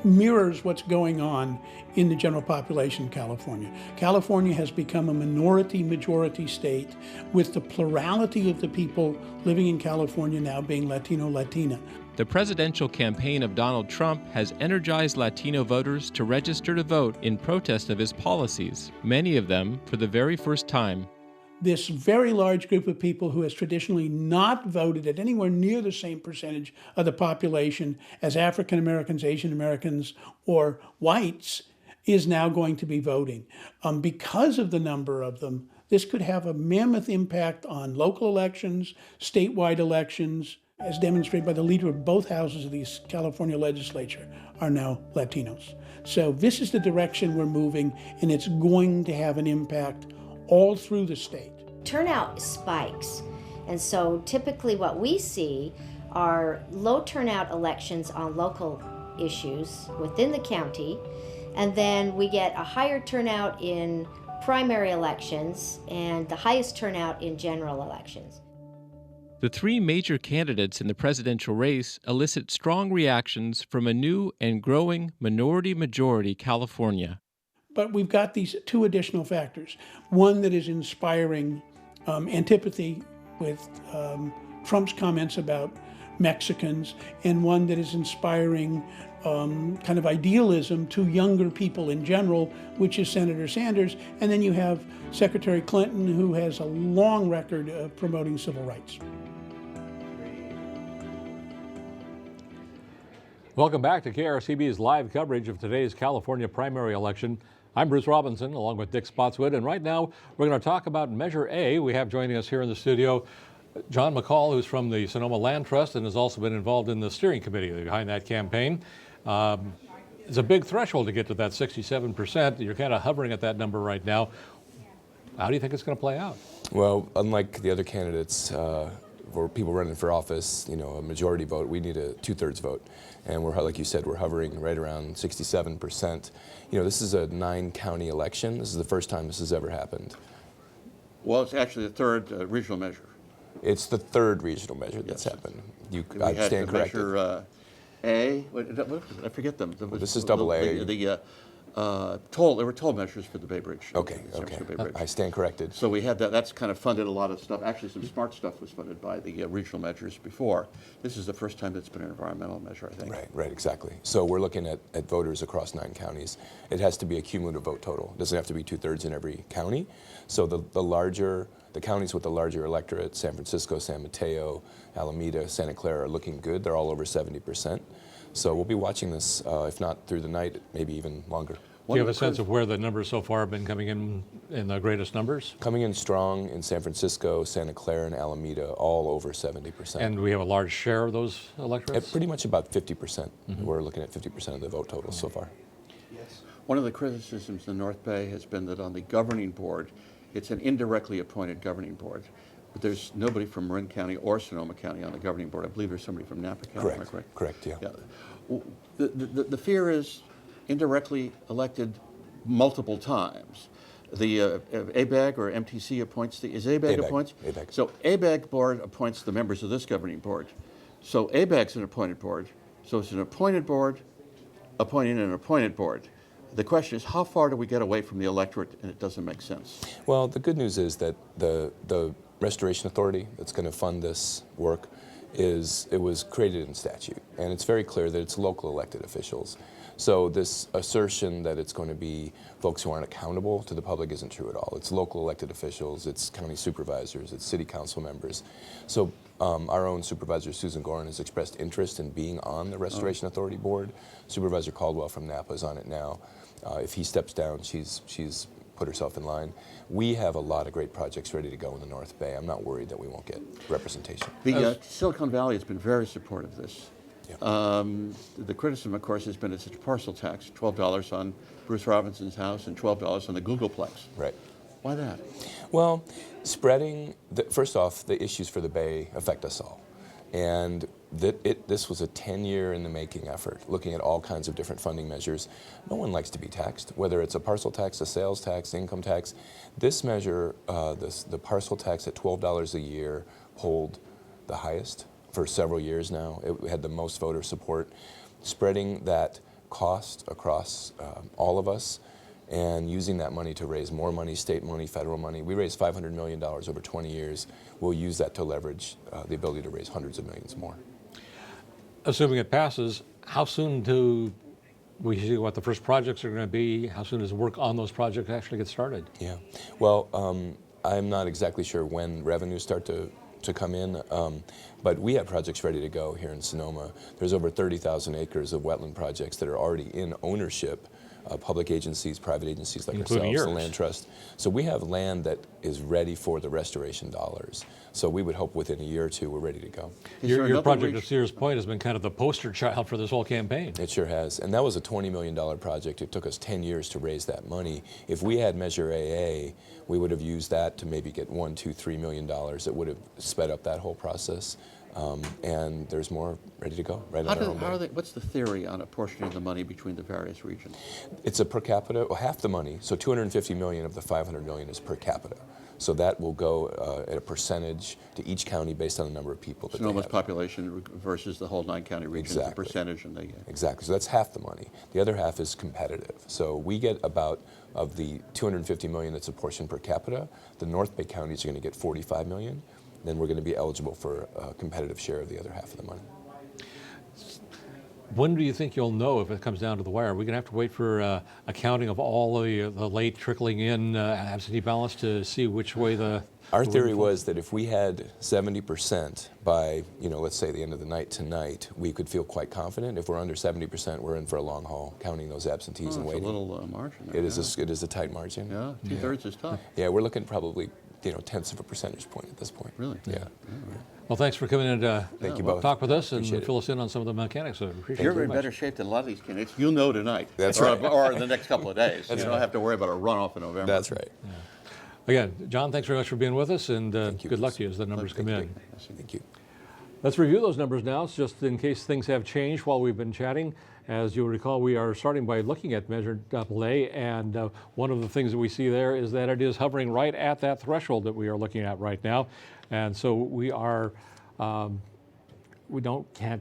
J: mirrors what's going on in the general population of California. California has become a minority-majority state, with the plurality of the people living in California now being Latino-Latina.
K: The presidential campaign of Donald Trump has energized Latino voters to register to vote in protest of his policies, many of them for the very first time.
J: This very large group of people who has traditionally not voted at anywhere near the same percentage of the population as African Americans, Asian Americans, or whites is now going to be voting. Because of the number of them, this could have a mammoth impact on local elections, statewide elections, as demonstrated by the leader of both houses of the California legislature, are now Latinos. So this is the direction we're moving, and it's going to have an impact all through the state.
L: Turnout spikes, and so typically what we see are low turnout elections on local issues within the county, and then we get a higher turnout in primary elections and the highest turnout in general elections.
K: The three major candidates in the presidential race elicit strong reactions from a new and growing minority-majority California.
J: But we've got these two additional factors. One that is inspiring antipathy with Trump's comments about Mexicans, and one that is inspiring kind of idealism to younger people in general, which is Senator Sanders. And then you have Secretary Clinton, who has a long record of promoting civil rights.
F: Welcome back to KRCB's live coverage of today's California primary election. I'm Bruce Robinson, along with Dick Spotswood, and right now we're going to talk about Measure A. We have joining us here in the studio John McCall, who's from the Sonoma Land Trust and has also been involved in the steering committee behind that campaign. It's a big threshold to get to that 67%. You're kind of hovering at that number right now. How do you think it's going to play out?
M: Well, unlike the other candidates, for people running for office, you know, a majority vote, we need a 2/3 vote. And we're, like you said, we're hovering right around 67%. You know, this is a 9-county election. This is the first time this has ever happened.
G: Well, it's actually the third regional measure.
M: It's the third regional measure that's happened. I stand corrected.
G: Measure A, I forget them.
M: Well, this is double A.
G: There were toll measures for the Bay Bridge.
M: Okay.
G: Bay Bridge.
M: I stand corrected.
G: So we had that. That's kind of funded a lot of stuff. Actually, some smart stuff was funded by the regional measures before. This is the first time that's been an environmental measure, I think.
M: Right, exactly. So we're looking at voters across 9 counties. It has to be a cumulative vote total. It doesn't have to be 2/3 in every county. So the counties with the larger electorate, San Francisco, San Mateo, Alameda, Santa Clara, are looking good. They're all over 70%. So we'll be watching this, if not through the night, maybe even longer.
F: Do you have a sense of where the numbers so far have been coming in the greatest numbers?
M: Coming in strong in San Francisco, Santa Clara, and Alameda, all over 70%.
F: And we have a large share of those electorates?
M: Pretty much about 50%. Mm-hmm. We're looking at 50% of the vote total so far.
G: Yes. One of the criticisms in the North Bay has been that on the governing board, it's an indirectly appointed governing board. But there's nobody from Marin County or Sonoma County on the governing board. I believe there's somebody from Napa County.
M: Correct. Correct, yeah.
G: The fear is indirectly elected multiple times. The ABAG or MTC appoints is ABAG appoints?
M: ABAG.
G: So ABAG board appoints the members of this governing board. So ABAG's an appointed board. So it's an appointed board appointing an appointed board. The question is, how far do we get away from the electorate and it doesn't make sense?
M: Well, the good news is that the Restoration Authority that's going to fund this work it was created in statute, and it's very clear that it's local elected officials. So this assertion that it's going to be folks who aren't accountable to the public isn't true at all. It's local elected officials, it's county supervisors, it's city council members. So our own supervisor, Susan Gorin, has expressed interest in being on the Restoration Authority board. Supervisor Caldwell from Napa is on it now. If he steps down, she's put herself in line. We have a lot of great projects ready to go in the North Bay. I'm not worried that we won't get representation.
G: The Silicon Valley has been very supportive of this.
M: Yeah.
G: The criticism, of course, has been it's a parcel tax, $12 on Bruce Robinson's house and $12 on the Googleplex.
M: Right.
G: Why that?
M: Well, spreading, first off, the issues for the Bay affect us all. And this was a 10-year in the making effort, looking at all kinds of different funding measures. No one likes to be taxed, whether it's a parcel tax, a sales tax, income tax. This measure, the parcel tax at $12 a year, polled the highest for several years now. It had the most voter support. Spreading that cost across all of us and using that money to raise more money, state money, federal money. We raised $500 million over 20 years. We'll use that to leverage the ability to raise hundreds of millions more.
F: Assuming it passes, how soon do we see what the first projects are going to be? How soon does work on those projects actually get started?
M: Yeah, well, I'm not exactly sure when revenues start to come in, but we have projects ready to go here in Sonoma. There's over 30,000 acres of wetland projects that are already in ownership public agencies, private agencies like
F: Including
M: ourselves, the
F: yours.
M: Land Trust. So we have land that is ready for the restoration dollars. So we would hope within a year or two we're ready to go.
F: Your project at Sears Point has been kind of the poster child for this whole campaign.
M: It sure has. And that was a $20 million project. It took us 10 years to raise that money. If we had Measure AA, we would have used that to maybe get $1, $2, $3 million. It would have sped up that whole process. And there's more ready to go right on our own.
G: What's the theory on apportioning the money between the various regions?
M: It's a per capita, well, half the money, so 250 million of the 500 million is per capita. So that will go at a percentage to each county based on the number of people that
G: Sonoma's population versus the whole 9-county region,
M: exactly.
G: the percentage, and they
M: exactly. So that's half the money. The other half is competitive. So we get about, of the 250 million that's apportioned per capita, the North Bay counties are going to get 45 million. Then we're going to be eligible for a competitive share of the other half of the money.
F: When do you think you'll know if it comes down to the wire? Are we going to have to wait for a counting of all the late trickling in absentee ballots to see which way the...
M: Our theory was that if we had 70% by, let's say the end of the night tonight, we could feel quite confident. If we're under 70%, we're in for a long haul, counting those absentees and waiting.
G: It's a little margin there.
M: It is a tight margin.
G: Yeah, two-thirds is tough.
M: Yeah, we're looking probably, tenths of a percentage point at this point.
G: Really?
M: Yeah.
F: Well, thanks for coming in to
M: Thank you both.
F: talk with us and
M: Appreciate
F: fill us in on some of the mechanics.
G: You're in better shape than a lot of these candidates. You'll know tonight.
M: That's
G: or,
M: right.
G: Or in the next couple of days.
M: That's
G: you don't have to worry about a runoff in November.
M: That's right.
F: Yeah. Again, John, thanks very much for being with us, and
M: you,
F: good luck to you as the numbers come in.
M: Thank you.
F: Let's review those numbers now, just in case things have changed while we've been chatting. As you'll recall, we are starting by looking at Measure AA, and one of the things that we see there is that it is hovering right at that threshold that we are looking at right now. And so we are, can't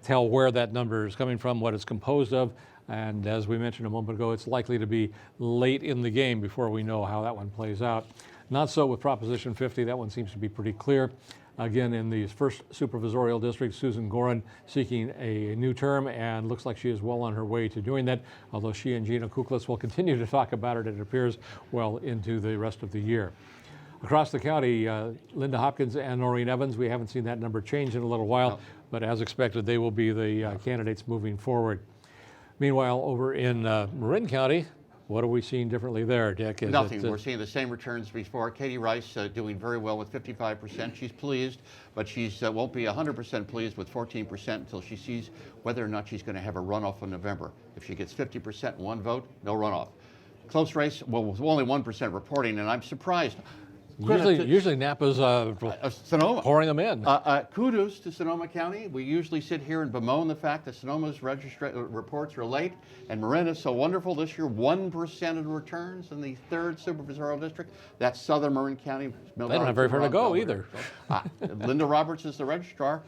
F: tell where that number is coming from, what it's composed of. And as we mentioned a moment ago, it's likely to be late in the game before we know how that one plays out. Not so with Proposition 50. That one seems to be pretty clear. Again, in the first supervisorial district, Susan Gorin seeking a new term, and looks like she is well on her way to doing that, although she and Gina Kuklas will continue to talk about it appears, well into the rest of the year. Across the county, Linda Hopkins and Noreen Evans, we haven't seen that number change in a little while, but as expected, they will be the candidates moving forward. Meanwhile, over in Marin County, what are we seeing differently there, Dick?
G: Nothing. We're seeing the same returns before. Katie Rice doing very well with 55%. She's pleased, but she won't be 100% pleased with 14% until she sees whether or not she's going to have a runoff in November. If she gets 50% in one vote, no runoff. Close race, well, with only 1% reporting, and I'm surprised.
F: Usually Napa's
G: Sonoma.
F: pouring them in.
G: Kudos to Sonoma County. We usually sit here and bemoan the fact that Sonoma's reports are late, and Marin is so wonderful. This year, 1% of returns in the 3rd Supervisorial District. That's Southern Marin County.
F: They don't have very far to go either.
G: Linda Roberts is the registrar.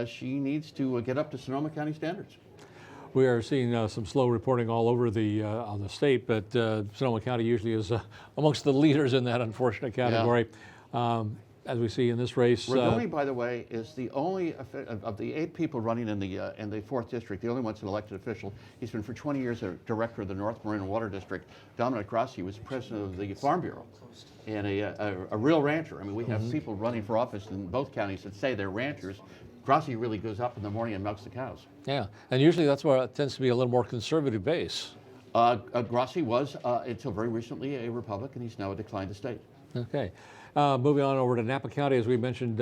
G: She needs to get up to Sonoma County standards.
F: We are seeing some slow reporting all over on the state, but Sonoma County usually is amongst the leaders in that unfortunate category. Yeah. As we see in this race.
G: Rodoni, by the way, is the only of the 8 people running in the 4th district, the only one's an elected official. He's been for 20 years a director of the North Marin Water District. Dominic Grassi was president of the Farm Bureau and a real rancher. I mean, we have people running for office in both counties that say they're ranchers. Grassi really goes up in the morning and milks the cows.
F: Yeah, and usually that's where it tends to be a little more conservative base.
G: Grassi was, until very recently, a Republican. He's now a declined estate.
F: Okay. Moving on over to Napa County, as we mentioned,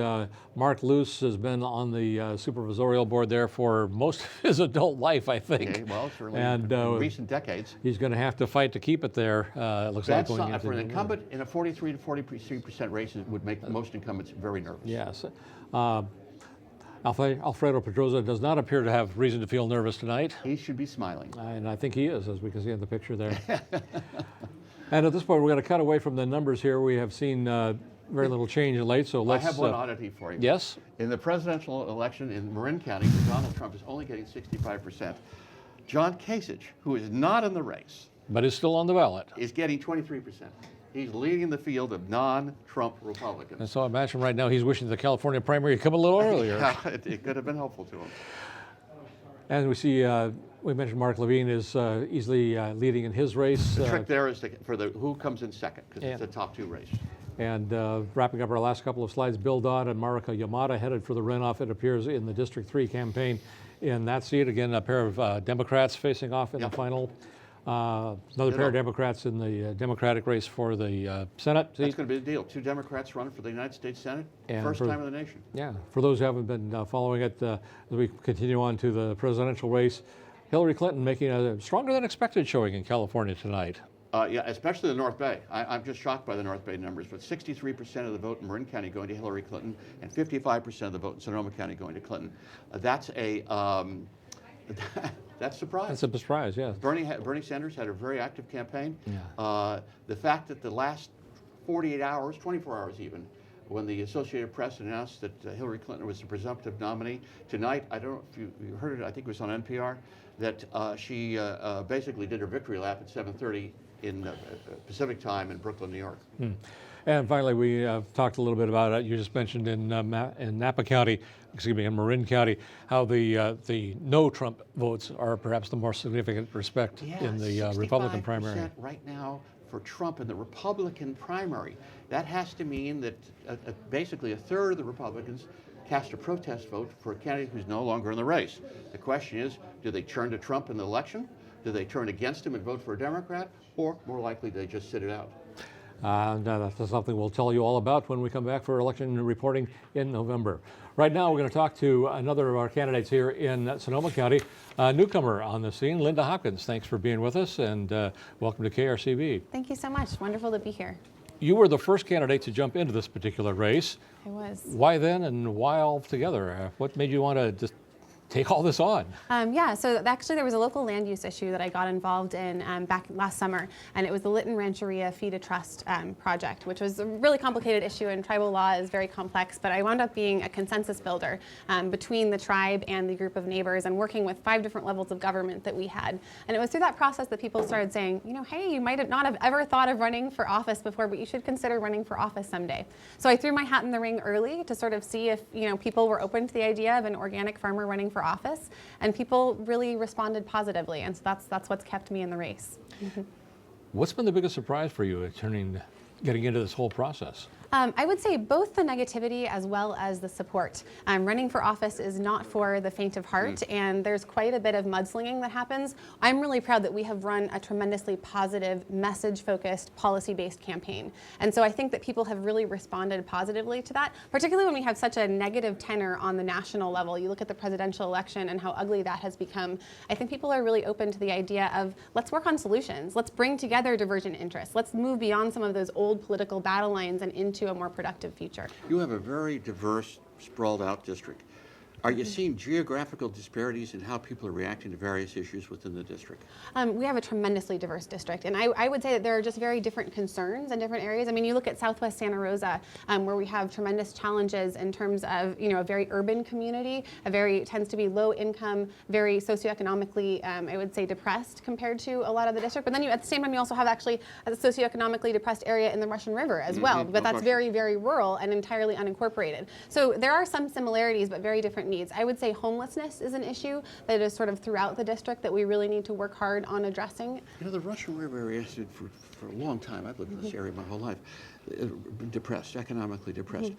F: Mark Luce has been on the supervisorial board there for most of his adult life, I think.
G: Okay, well, certainly in recent decades.
F: He's going to have to fight to keep it there, it looks like.
G: For an incumbent in a 43 to 43% race, it would make most incumbents very nervous.
F: Yes. Alfredo Pedroza does not appear to have reason to feel nervous tonight.
G: He should be smiling.
F: And I think he is, as we can see in the picture there. And at this point, we're going to cut away from the numbers here. We have seen very little change late, so let's...
G: I have one oddity for you.
F: Yes?
G: In the presidential election in Marin County, where Donald Trump is only getting 65%, John Kasich, who is not in the race...
F: But is still on the ballot.
G: ...is getting 23%. He's leading the field of non-Trump Republicans.
F: And so I imagine right now he's wishing the California primary had come a little earlier.
G: Yeah, it could have been helpful to him.
F: And we see, we mentioned Mark Levine is easily leading in his race.
G: The trick there is for who comes in second, because it's a top 2 race.
F: And wrapping up our last couple of slides, Bill Dodd and Marika Yamada headed for the runoff, it appears, in the District 3 campaign in that seat. Again, a pair of Democrats facing off in the final. Another pair of Democrats in the Democratic race for the Senate seat.
G: That's going to be the deal. 2 Democrats running for the United States Senate.
F: And
G: first time in the nation.
F: Yeah. For those who haven't been following it, as we continue on to the presidential race, Hillary Clinton making a stronger than expected showing in California tonight.
G: Yeah, especially the North Bay. I'm just shocked by the North Bay numbers, but 63% of the vote in Marin County going to Hillary Clinton and 55% of the vote in Sonoma County going to Clinton. That's a that's a surprise.
F: That's a surprise, yes.
G: Bernie Sanders had a very active campaign.
F: Yeah.
G: The fact that the last 48 hours, 24 hours even, when the Associated Press announced that Hillary Clinton was the presumptive nominee, tonight, I don't know if you heard it, I think it was on NPR, that she basically did her victory lap at 7:30 in Pacific time in Brooklyn, New York.
F: And finally, we talked a little bit about it. You just mentioned in Napa County, excuse me, in Marin County, how the no Trump votes are perhaps the more significant respect in the Republican primary.
G: Right now for Trump in the Republican primary. That has to mean that basically a third of the Republicans cast a protest vote for a candidate who's no longer in the race. The question is, do they turn to Trump in the election? Do they turn against him and vote for a Democrat? Or more likely, they just sit it out?
F: That's something we'll tell you all about when we come back for election reporting in November. Right now, we're going to talk to another of our candidates here in Sonoma County, a newcomer on the scene, Linda Hopkins. Thanks for being with us, and welcome to KRCB.
N: Thank you so much. Wonderful to be here.
F: You were the first candidate to jump into this particular race.
N: I was.
F: Why then, and why all together? What made you want to just take all this on?
N: Yeah, so actually there was a local land use issue that I got involved in back last summer, and it was the Lytton Rancheria Feed a Trust project, which was a really complicated issue, and tribal law is very complex, but I wound up being a consensus builder between the tribe and the group of neighbors and working with 5 different levels of government that we had. And it was through that process that people started saying, you know, hey, you might not have ever thought of running for office before, but you should consider running for office someday. So I threw my hat in the ring early to sort of see if, you know, people were open to the idea of an organic farmer running for office, and people really responded positively, and so that's what's kept me in the race.
F: What's been the biggest surprise for you getting into this whole process?
N: I would say both the negativity as well as the support. Running for office is not for the faint of heart, and there's quite a bit of mudslinging that happens. I'm really proud that we have run a tremendously positive, message-focused, policy-based campaign. And so I think that people have really responded positively to that, particularly when we have such a negative tenor on the national level. You look at the presidential election and how ugly that has become. I think people are really open to the idea of, let's work on solutions. Let's bring together divergent interests. Let's move beyond some of those old political battle lines and into a more productive future.
G: You have a very diverse, sprawled out district. Are you seeing geographical disparities in how people are reacting to various issues within the district?
N: We have a tremendously diverse district, and I would say that there are just very different concerns in different areas. I mean, you look at Southwest Santa Rosa, where we have tremendous challenges in terms of, you know, a very urban community, tends to be low income, very socioeconomically, I would say, depressed compared to a lot of the district. But then at the same time, you also have actually a socioeconomically depressed area in the Russian River as well, but that's very, very rural and entirely unincorporated. So there are some similarities, but very different needs. I would say homelessness is an issue that is sort of throughout the district that we really need to work hard on addressing. You
G: know, the Russian River area has been for a long time. I've lived in this area my whole life. Depressed, economically depressed.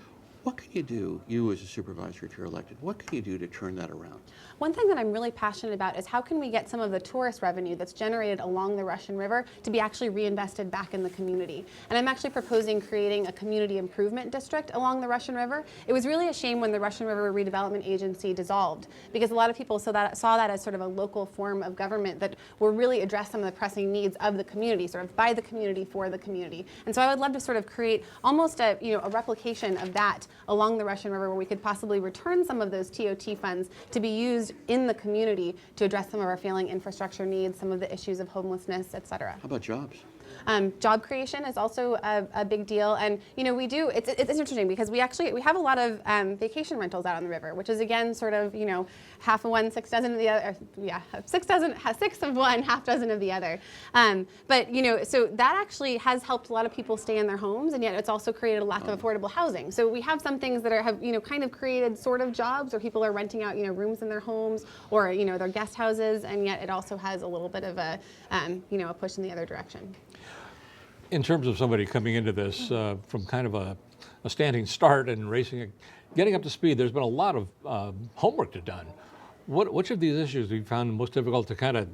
G: What can you do, you as a supervisor, if you're elected, what can you do to turn that around?
N: One thing that I'm really passionate about is how can we get some of the tourist revenue that's generated along the Russian River to be actually reinvested back in the community. And I'm actually proposing creating a community improvement district along the Russian River. It was really a shame when the Russian River Redevelopment Agency dissolved, because a lot of people saw that as sort of a local form of government that will really address some of the pressing needs of the community, sort of by the community for the community. And so I would love to sort of create almost a replication of that along the Russian River, where we could possibly return some of those TOT funds to be used in the community to address some of our failing infrastructure needs, some of the issues of homelessness, et cetera.
G: How about jobs?
N: Job creation is also a big deal, and it's interesting because we have a lot of vacation rentals out on the river, which is again sort of half of one, 6 dozen of the other. Six of one, half dozen of the other. But so that actually has helped a lot of people stay in their homes, and yet it's also created a lack of affordable housing. So we have some things that have kind of created sort of jobs where people are renting out rooms in their homes or their guest houses, and yet it also has a little bit of a a push in the other direction.
F: In terms of somebody coming into this from kind of a standing start and racing, getting up to speed, there's been a lot of homework to done. Which of these issues have you found most difficult to kind of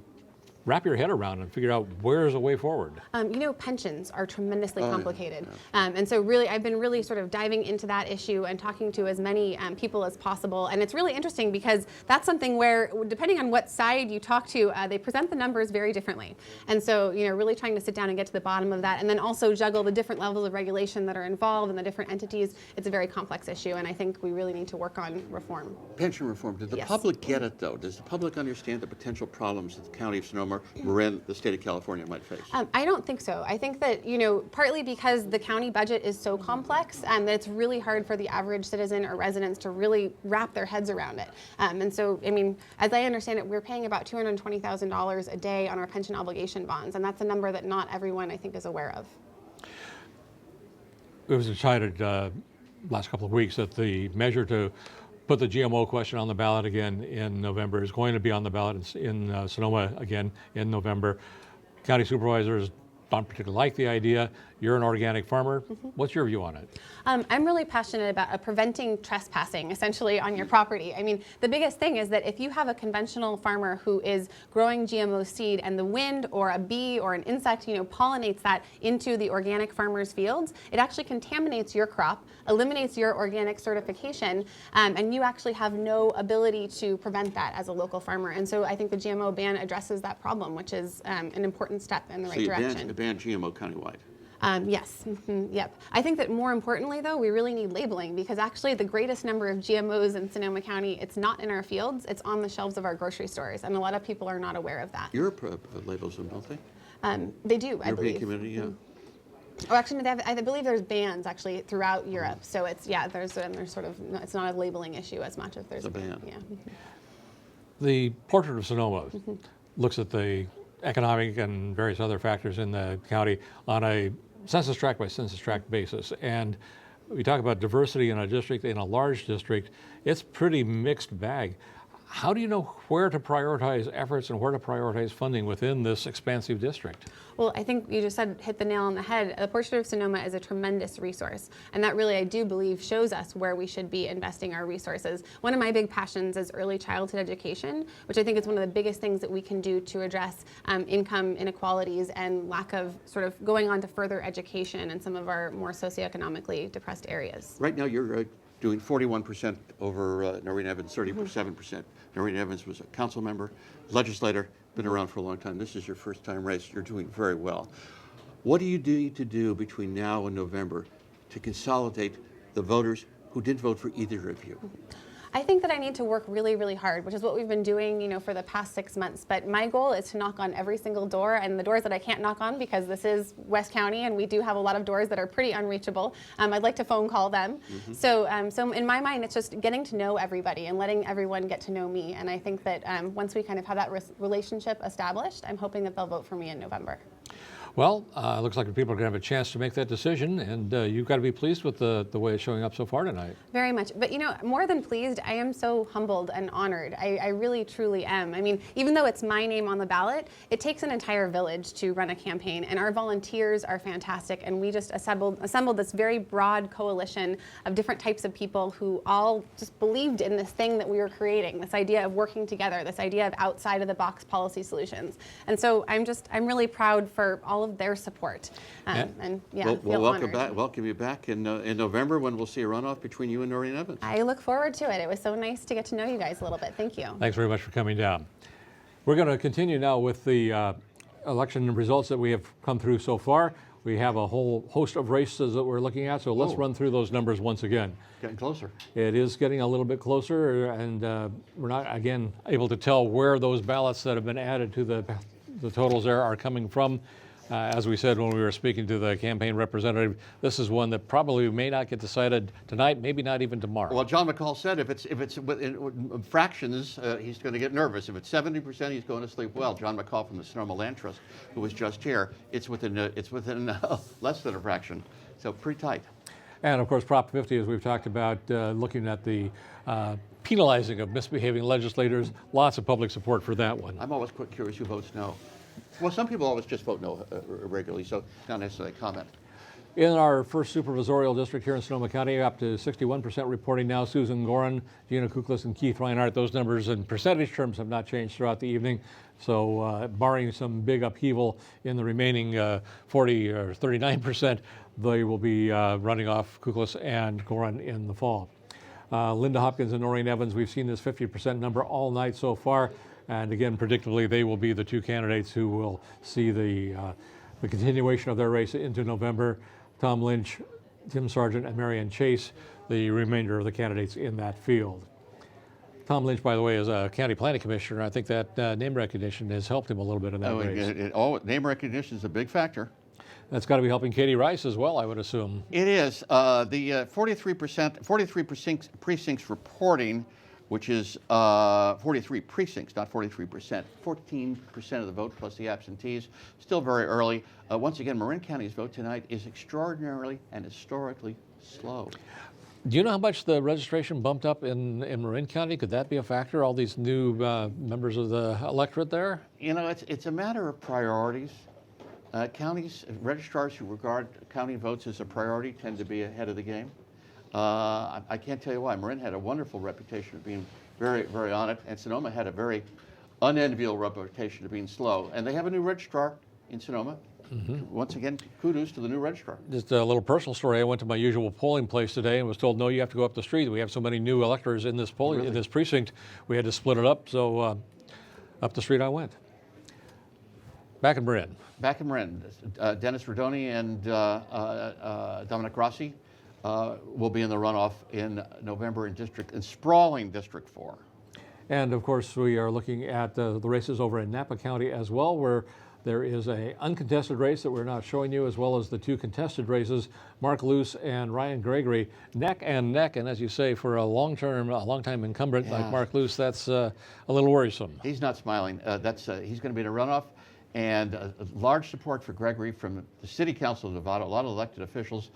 F: wrap your head around and figure out where's a way forward.
N: You know, pensions are tremendously complicated. And so really, I've been really sort of diving into that issue and talking to as many people as possible. And it's really interesting because that's something where, depending on what side you talk to, they present the numbers very differently. And so, you know, really trying to sit down and get to the bottom of that, and then also juggle the different levels of regulation that are involved and the different entities. It's a very complex issue, and I think we really need to work on reform.
G: Pension reform. Did the public get it, though? Does the public understand the potential problems that the County of Sonoma, Marin, the state of California might face?
N: I don't think so. I think that, you know, partly because the county budget is so complex and that it's really hard for the average citizen or residents to really wrap their heads around it. And so, I mean, as I understand it, we're paying about $220,000 a day on our pension obligation bonds, and that's a number that not everyone, I think, is aware of.
F: It was decided last couple of weeks that the measure to put the GMO question on the ballot again in November is going to be on the ballot in Sonoma again in November. County supervisors don't particularly like the idea. You're an organic farmer. What's your view on it?
N: I'm really passionate about preventing trespassing, essentially, on your property. I mean, the biggest thing is that if you have a conventional farmer who is growing GMO seed and the wind or a bee or an insect, you know, pollinates that into the organic farmer's fields, it actually contaminates your crop, eliminates your organic certification, and you actually have no ability to prevent that as a local farmer. And so I think the GMO ban addresses that problem, which is an important step in the right direction.
G: So ban GMO countywide?
N: Yes, yep. I think that more importantly, though, we really need labeling, because actually the greatest number of GMOs in Sonoma County, it's not in our fields, it's on the shelves of our grocery stores, and a lot of people are not aware of that.
G: Europe labels them, don't they?
N: They do, I believe.
G: European community, yeah.
N: Oh, actually, I believe there's bans actually throughout Europe. So it's, yeah, there's sort of, it's not a labeling issue as much as there's a ban. Yeah.
F: The Portrait of Sonoma looks at the economic and various other factors in the county on a census tract by census tract basis. And we talk about diversity in a district, in a large district, it's pretty mixed bag. How do you know where to prioritize efforts and where to prioritize funding within this expansive district?
N: Well, I think you just hit the nail on the head. The Portrait of Sonoma is a tremendous resource, and that really, I do believe, shows us where we should be investing our resources. One of my big passions is early childhood education, which I think is one of the biggest things that we can do to address income inequalities and lack of sort of going on to further education in some of our more socioeconomically depressed areas.
G: Right now, you're doing 41% over Noreen Evans, 37%. Noreen Evans was a council member, legislator, been around for a long time. This is your first time race. You're doing very well. What do you need to do between now and November to consolidate the voters who didn't vote for either of you?
N: I think that I need to work really, really hard, which is what we've been doing, you know, for the past 6 months. But my goal is to knock on every single door, and the doors that I can't knock on, because this is West County and we do have a lot of doors that are pretty unreachable, I'd like to phone call them. So in my mind, it's just getting to know everybody and letting everyone get to know me. And I think that once we kind of have that relationship established, I'm hoping that they'll vote for me in November.
F: Well, it looks like the people are going to have a chance to make that decision, and you've got to be pleased with the way it's showing up so far tonight.
N: Very much. But, you know, more than pleased, I am so humbled and honored. I really, truly am. I mean, even though it's my name on the ballot, it takes an entire village to run a campaign, and our volunteers are fantastic, and we just assembled this very broad coalition of different types of people who all just believed in this thing that we were creating, this idea of working together, this idea of outside of the box policy solutions. And so I'm really proud for all of their support. And yeah,
G: we'll welcome you back in November, when we'll see a runoff between you and Noreen Evans.
N: I look forward to it. It was so nice to get to know you guys a little bit. Thank you.
F: Thanks very much for coming down. We're going to continue now with the election results that we have come through so far. We have a whole host of races that we're looking at, so let's run through those numbers once again.
G: Getting closer.
F: It is getting a little bit closer, and we're not, again, able to tell where those ballots that have been added to the totals there are coming from. As we said when we were speaking to the campaign representative, this is one that probably may not get decided tonight, maybe not even tomorrow.
G: Well, John McCall said if it's within fractions, he's going to get nervous. If it's 70%, he's going to sleep well. John McCall from the Sonoma Land Trust, who was just here, it's within less than a fraction, so pretty tight.
F: And of course, Prop 50, as we've talked about, looking at the penalizing of misbehaving legislators, lots of public support for that one.
G: I'm always quite curious who votes no. Well, some people always just vote no regularly, so not necessarily comment.
F: In our first supervisorial district here in Sonoma County, up to 61% reporting now. Susan Gorin, Gina Kuklis, and Keith Reinhardt. Those numbers in percentage terms have not changed throughout the evening. So barring some big upheaval in the remaining 40 or 39%, they will be running off Kuklis and Gorin in the fall. Linda Hopkins and Noreen Evans, we've seen this 50% number all night so far. And again, predictably, they will be the two candidates who will see the continuation of their race into November. Tom Lynch, Tim Sargent, and Marianne Chase, the remainder of the candidates in that field. Tom Lynch, by the way, is a county planning commissioner. I think that name recognition has helped him a little bit in that race.
G: Name recognition is a big factor.
F: That's got to be helping Katie Rice as well, I would assume.
G: It is. The 43 precincts reporting, which is 43 precincts, not 43%. 14% of the vote plus the absentees. Still very early. Once again, Marin County's vote tonight is extraordinarily and historically slow.
F: Do you know how much the registration bumped up in Marin County? Could that be a factor, all these new members of the electorate there?
G: You know, it's a matter of priorities. Counties, registrars who regard county votes as a priority tend to be ahead of the game. I can't tell you why. Marin had a wonderful reputation of being very, very on it, and Sonoma had a very unenviable reputation of being slow. And they have a new registrar in Sonoma. Mm-hmm. Once again, kudos to the new registrar.
F: Just a little personal story. I went to my usual polling place today and was told, no, you have to go up the street. We have so many new electors in this polling in this precinct. We had to split it up, so up the street I went. Back in Marin.
G: Back in Marin, Dennis Rodoni and Dominic Grassi will be in the runoff in November in sprawling District 4.
F: And of course, we are looking at the races over in Napa County as well, where there is an uncontested race that we're not showing you, as well as the two contested races, Mark Luce and Ryan Gregory, neck and neck. And as you say, for a long-time incumbent like Mark Luce, that's a little worrisome.
G: He's not smiling. He's going to be in a runoff. And large support for Gregory from the City Council of Nevada, a lot of elected officials.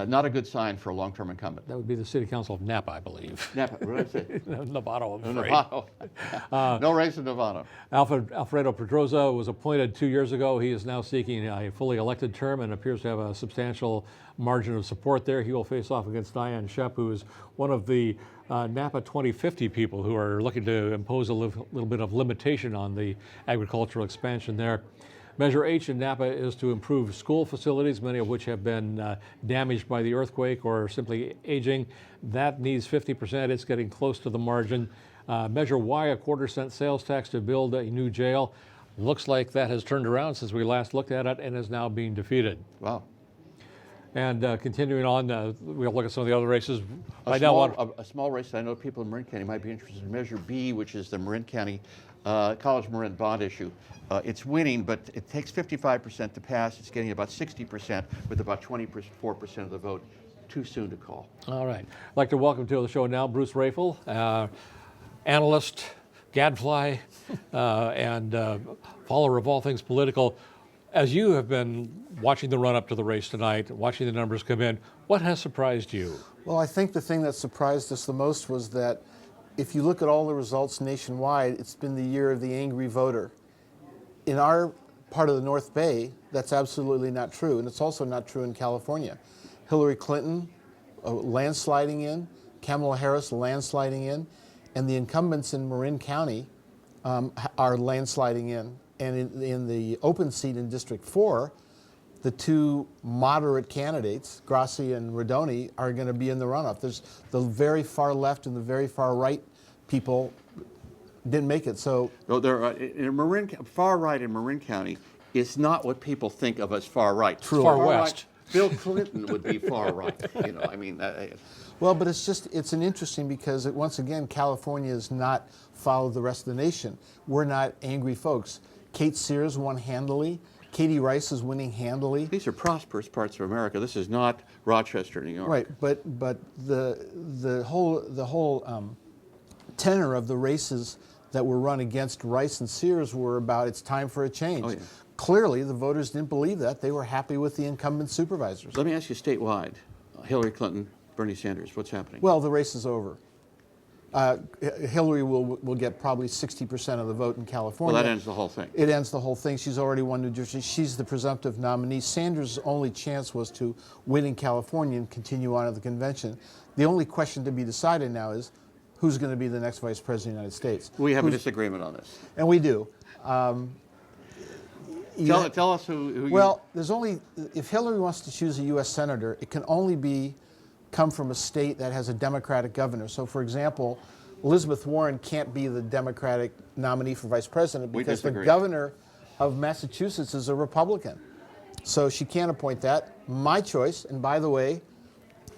G: Not a good sign for a long-term incumbent.
F: That would be the City Council of Napa, I believe.
G: Napa, what did I say?
F: Novato, I'm afraid.
G: Novato. No race in Novato.
F: Alfredo Pedroza was appointed 2 years ago. He is now seeking a fully elected term and appears to have a substantial margin of support there. He will face off against Diane Shep, who is one of the Napa 2050 people who are looking to impose a little bit of limitation on the agricultural expansion there. Measure H in Napa is to improve school facilities, many of which have been damaged by the earthquake or simply aging. That needs 50%. It's getting close to the margin. Measure Y, a quarter-cent sales tax to build a new jail. Looks like that has turned around since we last looked at it and is now being defeated.
G: Wow.
F: And continuing on, we'll look at some of the other races.
G: A small race that I know people in Marin County might be interested in, Measure B, which is the Marin County College Marin bond issue. It's winning, but it takes 55% to pass. It's getting about 60% with about 24% of the vote. Too soon to call.
F: All right. I'd like to welcome to the show now Bruce Rafel, analyst, gadfly, and follower of all things political. As you have been watching the run-up to the race tonight, watching the numbers come in, what has surprised you?
O: Well, I think the thing that surprised us the most was that if you look at all the results nationwide, it's been the year of the angry voter. In our part of the North Bay, that's absolutely not true, and it's also not true in California. Hillary Clinton landsliding in, Kamala Harris landsliding in, and the incumbents in Marin County are landsliding in. And in the open seat in District 4, the two moderate candidates, Grassi and Rodoni, are going to be in the runoff. There's the very far left and the very far right people didn't make it. So
G: far right in Marin County is not what people think of as far right.
F: True. Far west.
G: Right, Bill Clinton would be far right. You know, I mean.
O: Well, but it's an interesting because once again, California is not followed the rest of the nation. We're not angry folks. Kate Sears won handily. Katie Rice is winning handily.
G: These are prosperous parts of America. This is not Rochester, New York.
O: Right, but the whole tenor of the races that were run against Rice and Sears were about it's time for a change.
G: Oh, yeah.
O: Clearly, the voters didn't believe that. They were happy with the incumbent supervisors.
G: Let me ask you statewide, Hillary Clinton, Bernie Sanders, what's happening?
O: Well, the race is over. Hillary will get probably 60% of the vote in California.
G: Well, that ends the whole thing.
O: It ends the whole thing. She's already won New Jersey. She's the presumptive nominee. Sanders' only chance was to win in California and continue on at the convention. The only question to be decided now is who's going to be the next vice president of the United States.
G: We have a disagreement on this.
O: And we do.
G: Tell us who
O: well, there's only, if Hillary wants to choose a U.S. senator, it can only come from a state that has a Democratic governor. So, for example, Elizabeth Warren can't be the Democratic nominee for vice president because the governor of Massachusetts is a Republican. So she can't appoint that. My choice, and by the way,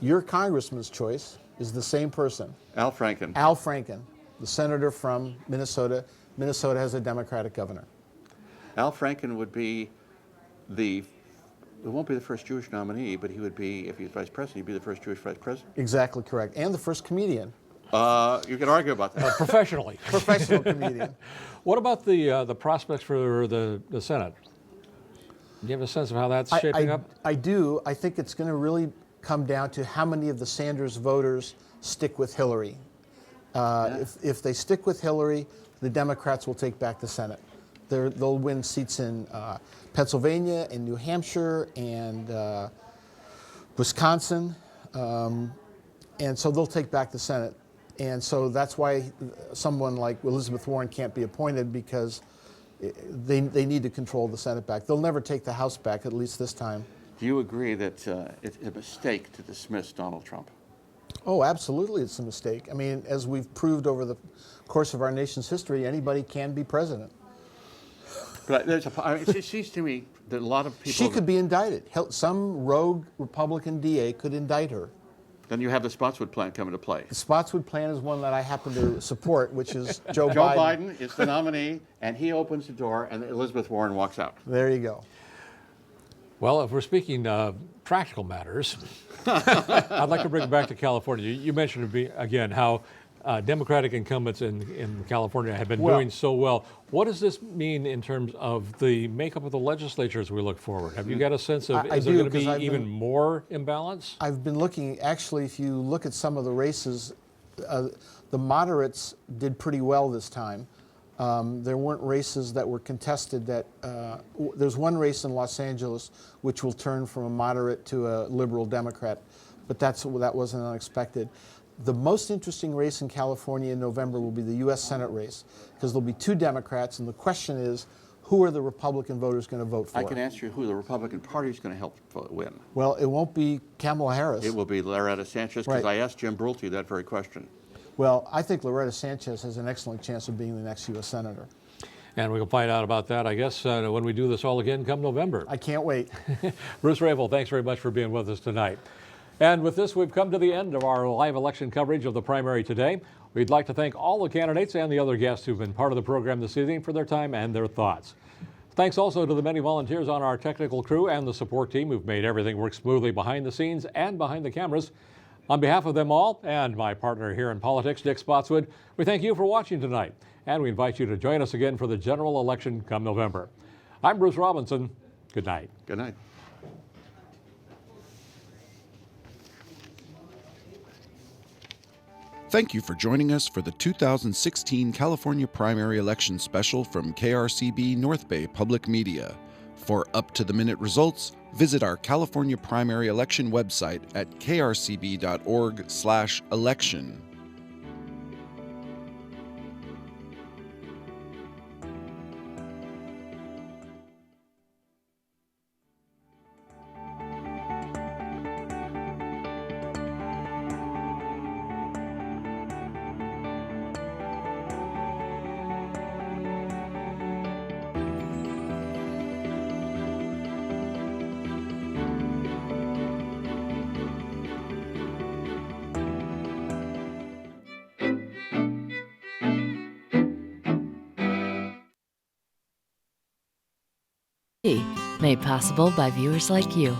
O: your congressman's choice, is the same person.
G: Al Franken.
O: Al Franken, the senator from Minnesota. Minnesota has a Democratic governor.
G: Al Franken would be it won't be the first Jewish nominee, but he would be, if he's vice president, he'd be the first Jewish vice president.
O: Exactly correct. And the first comedian.
G: You can argue about that.
F: Professionally.
O: Professional comedian.
F: What about the prospects for the Senate? Do you have a sense of how that's shaping up?
O: I do. I think it's going to really come down to how many of the Sanders voters stick with Hillary. If they stick with Hillary, the Democrats will take back the Senate. They'll win seats in Pennsylvania and New Hampshire and Wisconsin, and so they'll take back the Senate. And so that's why someone like Elizabeth Warren can't be appointed, because they need to control the Senate back. They'll never take the House back, at least this time.
G: Do you agree that it's a mistake to dismiss Donald Trump?
O: Oh, absolutely, it's a mistake. I mean, as we've proved over the course of our nation's history, anybody can be president.
G: But it seems to me that a lot of people...
O: She could be indicted. Some rogue Republican DA could indict her.
G: Then you have the Spotswood Plan come into play.
O: The Spotswood Plan is one that I happen to support, which is Joe Biden.
G: Joe Biden is the nominee, and he opens the door, and Elizabeth Warren walks out.
O: There you go.
F: Well, if we're speaking practical matters, I'd like to bring it back to California. You mentioned again how Democratic incumbents in California have been doing so well. What does this mean in terms of the makeup of the legislature as we look forward? Have you got a sense of, is there going to be even more imbalance?
O: I've been looking, actually, if you look at some of the races, the moderates did pretty well this time. There weren't races that were contested there's one race in Los Angeles which will turn from a moderate to a liberal Democrat, but that wasn't unexpected. The most interesting race in California in November will be the U.S. Senate race, because there'll be 2 Democrats, and the question is, who are the Republican voters going to vote for?
G: I can answer you who the Republican Party is going to help win.
O: Well, it won't be Kamala Harris.
G: It will be Loretta Sanchez, because I asked Jim Brulte that very question.
O: Well, I think Loretta Sanchez has an excellent chance of being the next U.S. Senator.
F: And we can find out about that, I guess, when we do this all again come November.
O: I can't wait.
F: Bruce Ravel, thanks very much for being with us tonight. And with this, we've come to the end of our live election coverage of the primary today. We'd like to thank all the candidates and the other guests who've been part of the program this evening for their time and their thoughts. Thanks also to the many volunteers on our technical crew and the support team who've made everything work smoothly behind the scenes and behind the cameras. On behalf of them all and my partner here in politics, Dick Spotswood, we thank you for watching tonight, and we invite you to join us again for the general election come November. I'm Bruce Robinson. Good night.
G: Good night.
E: Thank you for joining us for the 2016 California Primary Election Special from KRCB North Bay Public Media. For up-to-the-minute results, visit our California Primary Election website at krcb.org/election.
P: Made possible by viewers like you.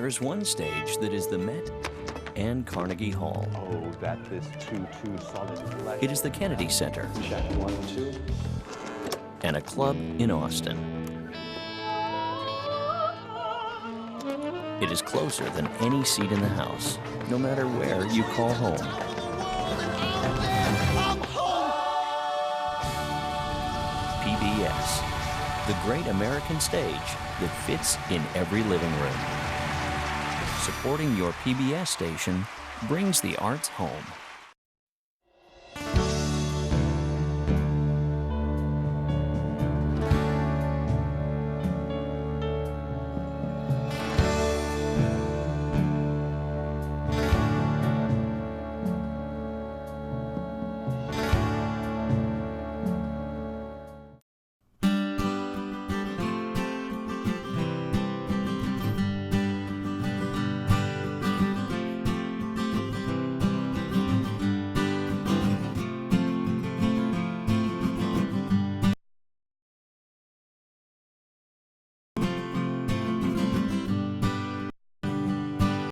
Q: there's one stage that is the Met and Carnegie Hall.
R: Oh, that is too solid flesh.
Q: It is the Kennedy Center.
R: Check 1, 2.
Q: And a club in Austin. It is closer than any seat in the house, no matter where you call home. PBS, the great American stage that fits in every living room. Supporting your PBS station brings the arts home.